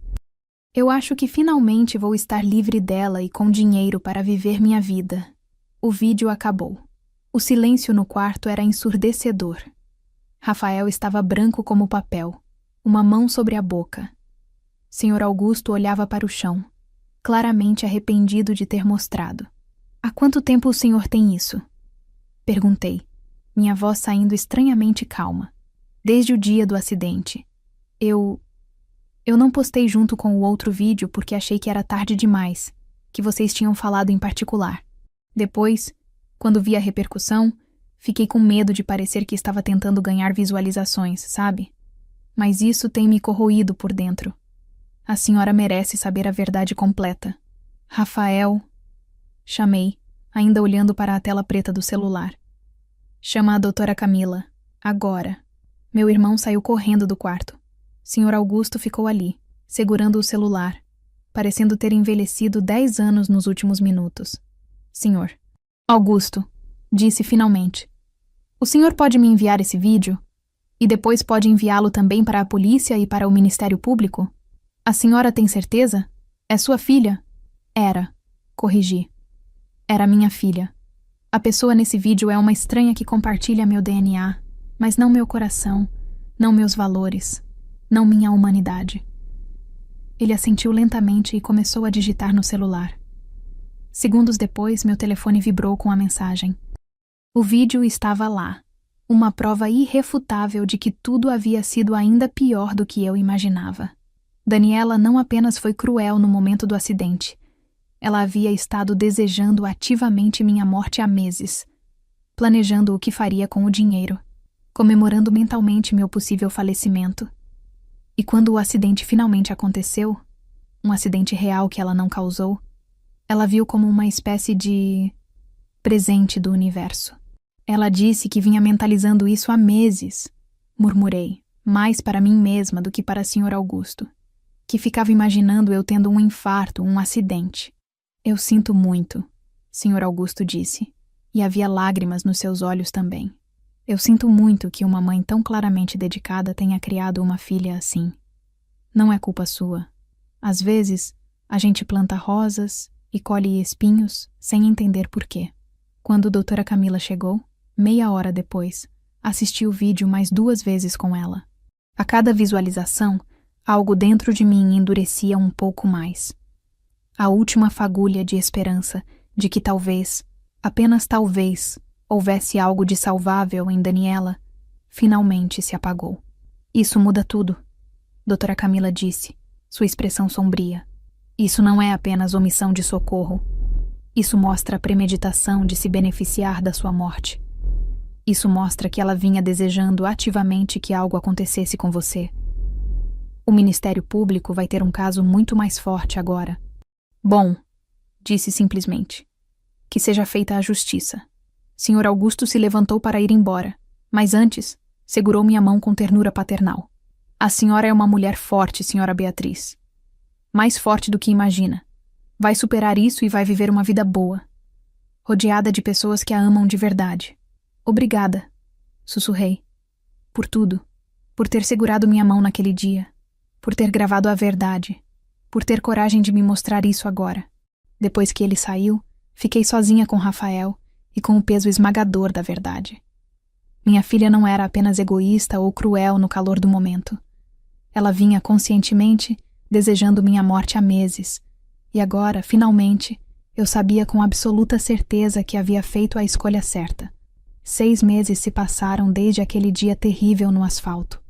Eu acho que finalmente vou estar livre dela e com dinheiro para viver minha vida. O vídeo acabou. O silêncio no quarto era ensurdecedor. Rafael estava branco como papel, uma mão sobre a boca. Sr. Augusto olhava para o chão, claramente arrependido de ter mostrado. Há quanto tempo o senhor tem isso? Perguntei, minha voz saindo estranhamente calma. Desde o dia do acidente. Eu não postei junto com o outro vídeo porque achei que era tarde demais, que vocês tinham falado em particular. Depois, quando vi a repercussão, fiquei com medo de parecer que estava tentando ganhar visualizações, sabe? Mas isso tem me corroído por dentro. A senhora merece saber a verdade completa. Rafael... Chamei, ainda olhando para a tela preta do celular. Chama a doutora Camila. Agora. Meu irmão saiu correndo do quarto. Sr. Augusto ficou ali, segurando o celular, parecendo ter envelhecido 10 anos nos últimos minutos. Senhor. Augusto, disse finalmente. O senhor pode me enviar esse vídeo? E depois pode enviá-lo também para a polícia e para o Ministério Público? A senhora tem certeza? É sua filha? Era. Corrigi. Era minha filha. A pessoa nesse vídeo é uma estranha que compartilha meu DNA, mas não meu coração, não meus valores, não minha humanidade. Ele assentiu lentamente e começou a digitar no celular. Segundos depois, meu telefone vibrou com a mensagem. O vídeo estava lá, uma prova irrefutável de que tudo havia sido ainda pior do que eu imaginava. Daniela não apenas foi cruel no momento do acidente. Ela havia estado desejando ativamente minha morte há meses. planejando o que faria com o dinheiro, comemorando mentalmente meu possível falecimento. E quando o acidente finalmente aconteceu, um acidente real que ela não causou, ela viu como uma espécie de presente do universo. Ela disse que vinha mentalizando isso há meses, murmurei, mais para mim mesma do que para Sr. Augusto, que ficava imaginando eu tendo um infarto, um acidente. Eu sinto muito, Sr. Augusto disse, e havia lágrimas nos seus olhos também. Eu sinto muito que uma mãe tão claramente dedicada tenha criado uma filha assim. Não é culpa sua. Às vezes, a gente planta rosas e colhe espinhos sem entender por quê. Quando doutora Camila chegou, meia hora depois, assisti o vídeo mais 2 vezes com ela. A cada visualização, algo dentro de mim endurecia um pouco mais. A última fagulha de esperança de que talvez, apenas talvez, houvesse algo de salvável em Daniela, finalmente se apagou. Isso muda tudo, doutora Camila disse, sua expressão sombria. Isso não é apenas omissão de socorro. Isso mostra a premeditação de se beneficiar da sua morte. Isso mostra que ela vinha desejando ativamente que algo acontecesse com você. O Ministério Público vai ter um caso muito mais forte agora. Bom, disse simplesmente. Que seja feita a justiça. Sr. Augusto se levantou para ir embora, mas antes, segurou minha mão com ternura paternal. A senhora é uma mulher forte, Sra. Beatriz. Mais forte do que imagina. Vai superar isso e vai viver uma vida boa. Rodeada de pessoas que a amam de verdade. Obrigada, sussurrei. Por tudo. Por ter segurado minha mão naquele dia. Por ter gravado a verdade. Por ter coragem de me mostrar isso agora. Depois que ele saiu, fiquei sozinha com Rafael e com o peso esmagador da verdade. Minha filha não era apenas egoísta ou cruel no calor do momento. Ela vinha conscientemente desejando minha morte há meses, e agora, finalmente, eu sabia com absoluta certeza que havia feito a escolha certa. 6 meses se passaram desde aquele dia terrível no asfalto.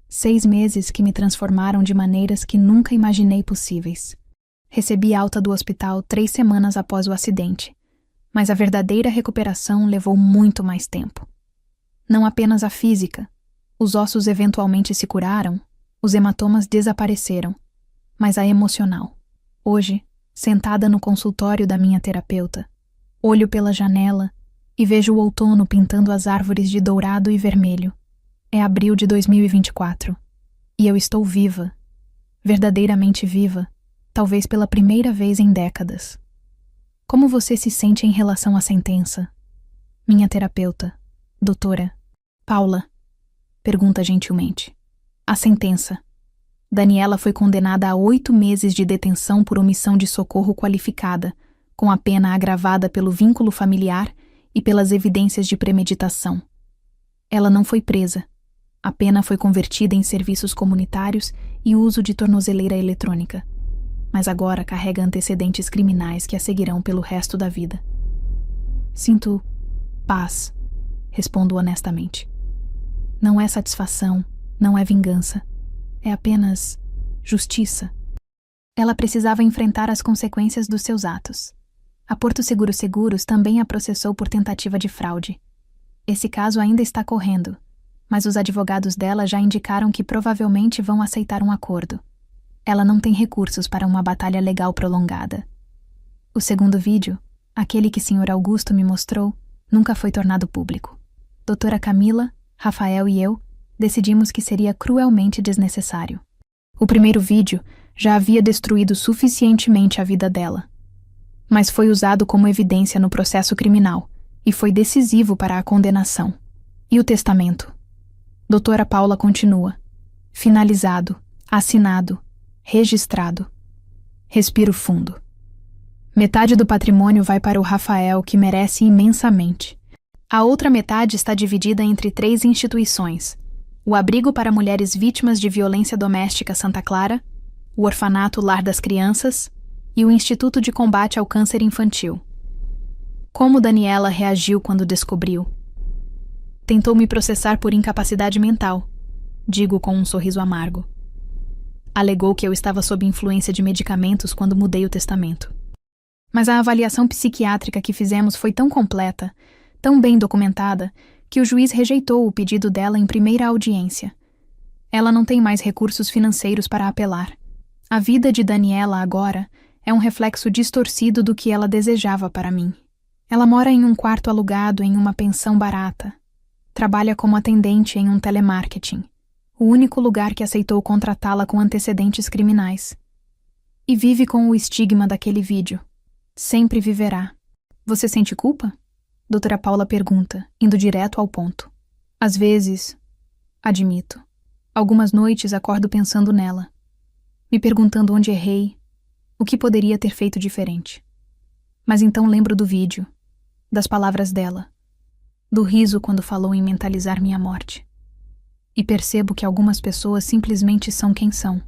6 meses que me transformaram de maneiras que nunca imaginei possíveis. Recebi alta do hospital 3 semanas após o acidente, mas a verdadeira recuperação levou muito mais tempo. Não apenas a física, os ossos eventualmente se curaram, os hematomas desapareceram, mas a emocional. Hoje, sentada no consultório da minha terapeuta, olho pela janela e vejo o outono pintando as árvores de dourado e vermelho. É abril de 2024 e eu estou viva, verdadeiramente viva, talvez pela primeira vez em décadas. Como você se sente em relação à sentença? Minha terapeuta, doutora Paula, pergunta gentilmente. A sentença. Daniela foi condenada a 8 meses de detenção por omissão de socorro qualificada, com a pena agravada pelo vínculo familiar e pelas evidências de premeditação. Ela não foi presa. A pena foi convertida em serviços comunitários e uso de tornozeleira eletrônica. Mas agora carrega antecedentes criminais que a seguirão pelo resto da vida. Sinto paz, respondo honestamente. Não é satisfação, não é vingança. É apenas justiça. Ela precisava enfrentar as consequências dos seus atos. A Porto Seguro Seguros também a processou por tentativa de fraude. Esse caso ainda está correndo, mas os advogados dela já indicaram que provavelmente vão aceitar um acordo. Ela não tem recursos para uma batalha legal prolongada. O segundo vídeo, aquele que Sr. Augusto me mostrou, nunca foi tornado público. Doutora Camila, Rafael e eu decidimos que seria cruelmente desnecessário. O primeiro vídeo já havia destruído suficientemente a vida dela, mas foi usado como evidência no processo criminal e foi decisivo para a condenação. E o testamento? Doutora Paula continua. Finalizado, assinado, registrado. Respiro fundo. Metade do patrimônio vai para o Rafael, que merece imensamente. A outra metade está dividida entre 3 instituições: o Abrigo para Mulheres Vítimas de Violência Doméstica Santa Clara, o Orfanato Lar das Crianças e o Instituto de Combate ao Câncer Infantil. Como Daniela reagiu quando descobriu? Tentou me processar por incapacidade mental, digo com um sorriso amargo. Alegou que eu estava sob influência de medicamentos quando mudei o testamento. Mas a avaliação psiquiátrica que fizemos foi tão completa, tão bem documentada que o juiz rejeitou o pedido dela em primeira audiência. Ela não tem mais recursos financeiros para apelar. A vida de Daniela agora é um reflexo distorcido do que ela desejava para mim. Ela mora em um quarto alugado em uma pensão barata. Trabalha como atendente em um telemarketing, o único lugar que aceitou contratá-la com antecedentes criminais. E vive com o estigma daquele vídeo. Sempre viverá. Você sente culpa? Doutora Paula pergunta, indo direto ao ponto. Às vezes, admito. Algumas noites acordo pensando nela, me perguntando onde errei, o que poderia ter feito diferente. Mas então lembro do vídeo, das palavras dela, do riso quando falou em mentalizar minha morte. E percebo que algumas pessoas simplesmente são quem são,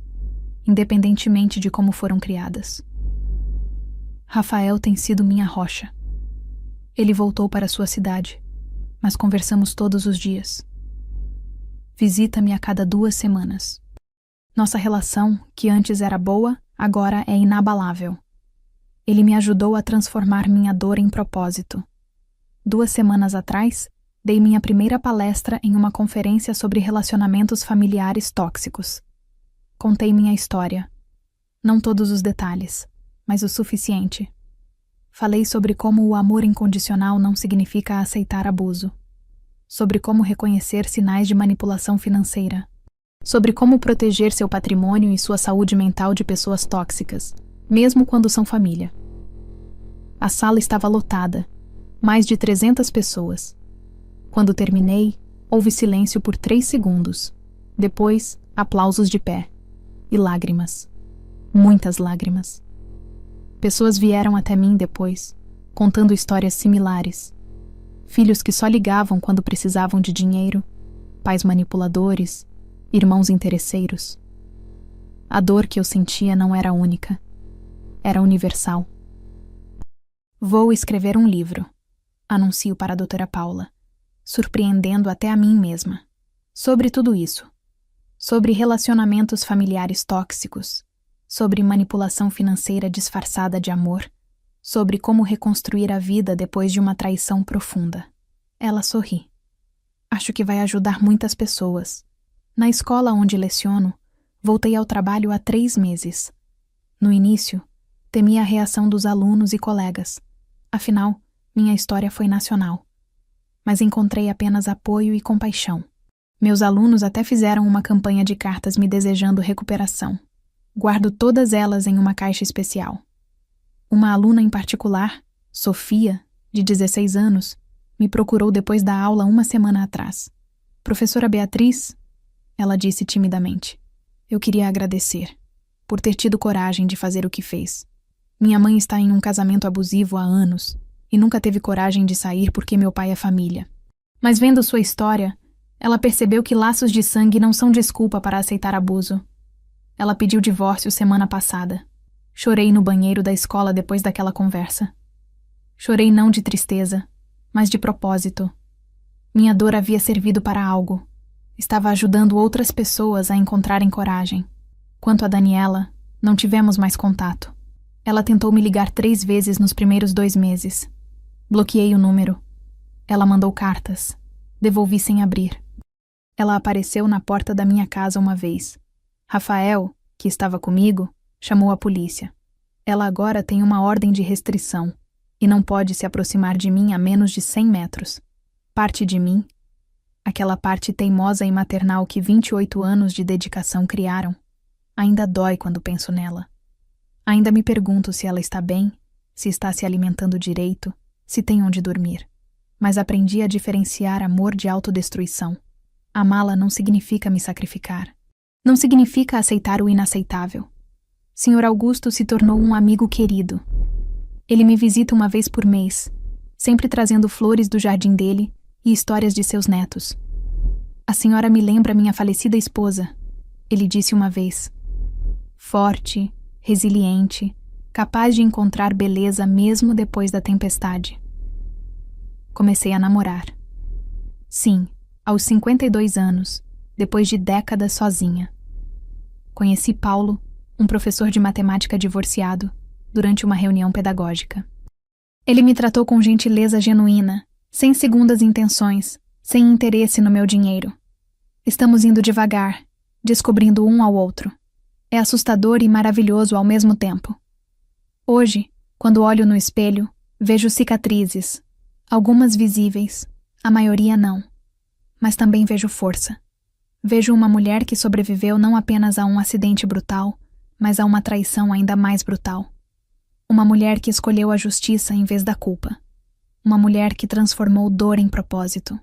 independentemente de como foram criadas. Rafael tem sido minha rocha. Ele voltou para sua cidade, mas conversamos todos os dias. Visita-me a cada 2 semanas. Nossa relação, que antes era boa, agora é inabalável. Ele me ajudou a transformar minha dor em propósito. 2 semanas atrás, dei minha primeira palestra em uma conferência sobre relacionamentos familiares tóxicos. Contei minha história. Não todos os detalhes, mas o suficiente. Falei sobre como o amor incondicional não significa aceitar abuso. Sobre como reconhecer sinais de manipulação financeira. Sobre como proteger seu patrimônio e sua saúde mental de pessoas tóxicas, mesmo quando são família. A sala estava lotada, mais de 300 pessoas. Quando terminei, houve silêncio por 3 segundos. Depois, aplausos de pé. E lágrimas. Muitas lágrimas. Pessoas vieram até mim depois, contando histórias similares. Filhos que só ligavam quando precisavam de dinheiro, pais manipuladores, irmãos interesseiros. A dor que eu sentia não era única. Era universal. Vou escrever um livro, anuncio para a doutora Paula, surpreendendo até a mim mesma. Sobre tudo isso. Sobre relacionamentos familiares tóxicos. Sobre manipulação financeira disfarçada de amor. Sobre como reconstruir a vida depois de uma traição profunda. Ela sorri. Acho que vai ajudar muitas pessoas. Na escola onde leciono, voltei ao trabalho há 3 meses. No início, temi a reação dos alunos e colegas. Afinal, minha história foi nacional. Mas encontrei apenas apoio e compaixão. Meus alunos até fizeram uma campanha de cartas me desejando recuperação. Guardo todas elas em uma caixa especial. Uma aluna em particular, Sofia, de 16 anos, me procurou depois da aula 1 semana atrás. Professora Beatriz, ela disse timidamente, eu queria agradecer por ter tido coragem de fazer o que fez. Minha mãe está em um casamento abusivo há anos e nunca teve coragem de sair porque meu pai é família. Mas vendo sua história, ela percebeu que laços de sangue não são desculpa para aceitar abuso. Ela pediu divórcio semana passada. Chorei no banheiro da escola depois daquela conversa. Chorei não de tristeza, mas de propósito. Minha dor havia servido para algo. Estava ajudando outras pessoas a encontrarem coragem. Quanto a Daniela, não tivemos mais contato. Ela tentou me ligar 3 vezes nos primeiros 2 meses. Bloqueei o número. Ela mandou cartas. Devolvi sem abrir. Ela apareceu na porta da minha casa uma vez. Rafael, que estava comigo, chamou a polícia. Ela agora tem uma ordem de restrição e não pode se aproximar de mim a menos de 100 metros. Parte de mim, aquela parte teimosa e maternal que 28 anos de dedicação criaram, ainda dói quando penso nela. Ainda me pergunto se ela está bem, se está se alimentando direito, se tem onde dormir. Mas aprendi a diferenciar amor de autodestruição. Amá-la não significa me sacrificar. Não significa aceitar o inaceitável. Sr. Augusto se tornou um amigo querido. Ele me visita uma vez por mês, sempre trazendo flores do jardim dele e histórias de seus netos. A senhora me lembra minha falecida esposa, ele disse uma vez. Forte, resiliente, capaz de encontrar beleza mesmo depois da tempestade. Comecei a namorar. Sim, aos 52 anos, depois de décadas sozinha. Conheci Paulo, um professor de matemática divorciado, durante uma reunião pedagógica. Ele me tratou com gentileza genuína sem segundas intenções, sem interesse no meu dinheiro. Estamos indo devagar, descobrindo um ao outro. É assustador e maravilhoso ao mesmo tempo. Hoje, quando olho no espelho, vejo cicatrizes, algumas visíveis, a maioria não. Mas também vejo força. Vejo uma mulher que sobreviveu não apenas a um acidente brutal, mas a uma traição ainda mais brutal. Uma mulher que escolheu a justiça em vez da culpa. Uma mulher que transformou dor em propósito.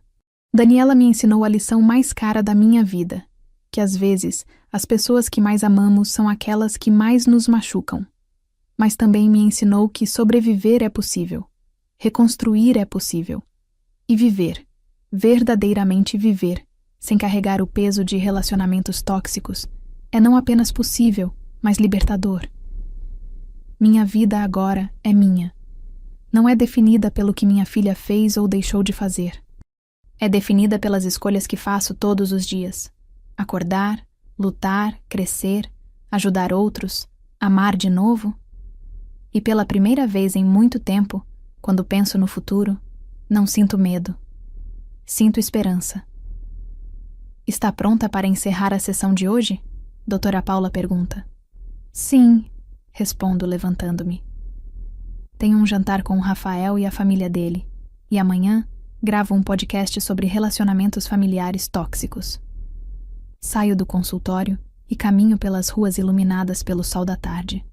Daniela me ensinou a lição mais cara da minha vida, que às vezes as pessoas que mais amamos são aquelas que mais nos machucam. Mas também me ensinou que sobreviver é possível, reconstruir é possível, e viver, verdadeiramente viver, sem carregar o peso de relacionamentos tóxicos, é não apenas possível, mas libertador. Minha vida agora é minha. Não é definida pelo que minha filha fez ou deixou de fazer. É definida pelas escolhas que faço todos os dias. Acordar, lutar, crescer, ajudar outros, amar de novo. E pela primeira vez em muito tempo, quando penso no futuro, não sinto medo. Sinto esperança. Está pronta para encerrar a sessão de hoje? Doutora Paula pergunta. Sim, respondo levantando-me. Tenho um jantar com o Rafael e a família dele, e amanhã gravo um podcast sobre relacionamentos familiares tóxicos. Saio do consultório e caminho pelas ruas iluminadas pelo sol da tarde.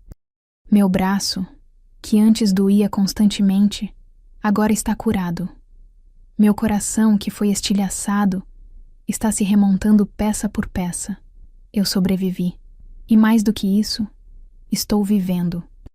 Meu braço, que antes doía constantemente, agora está curado. Meu coração, que foi estilhaçado, está se remontando peça por peça. Eu sobrevivi. E mais do que isso, estou vivendo.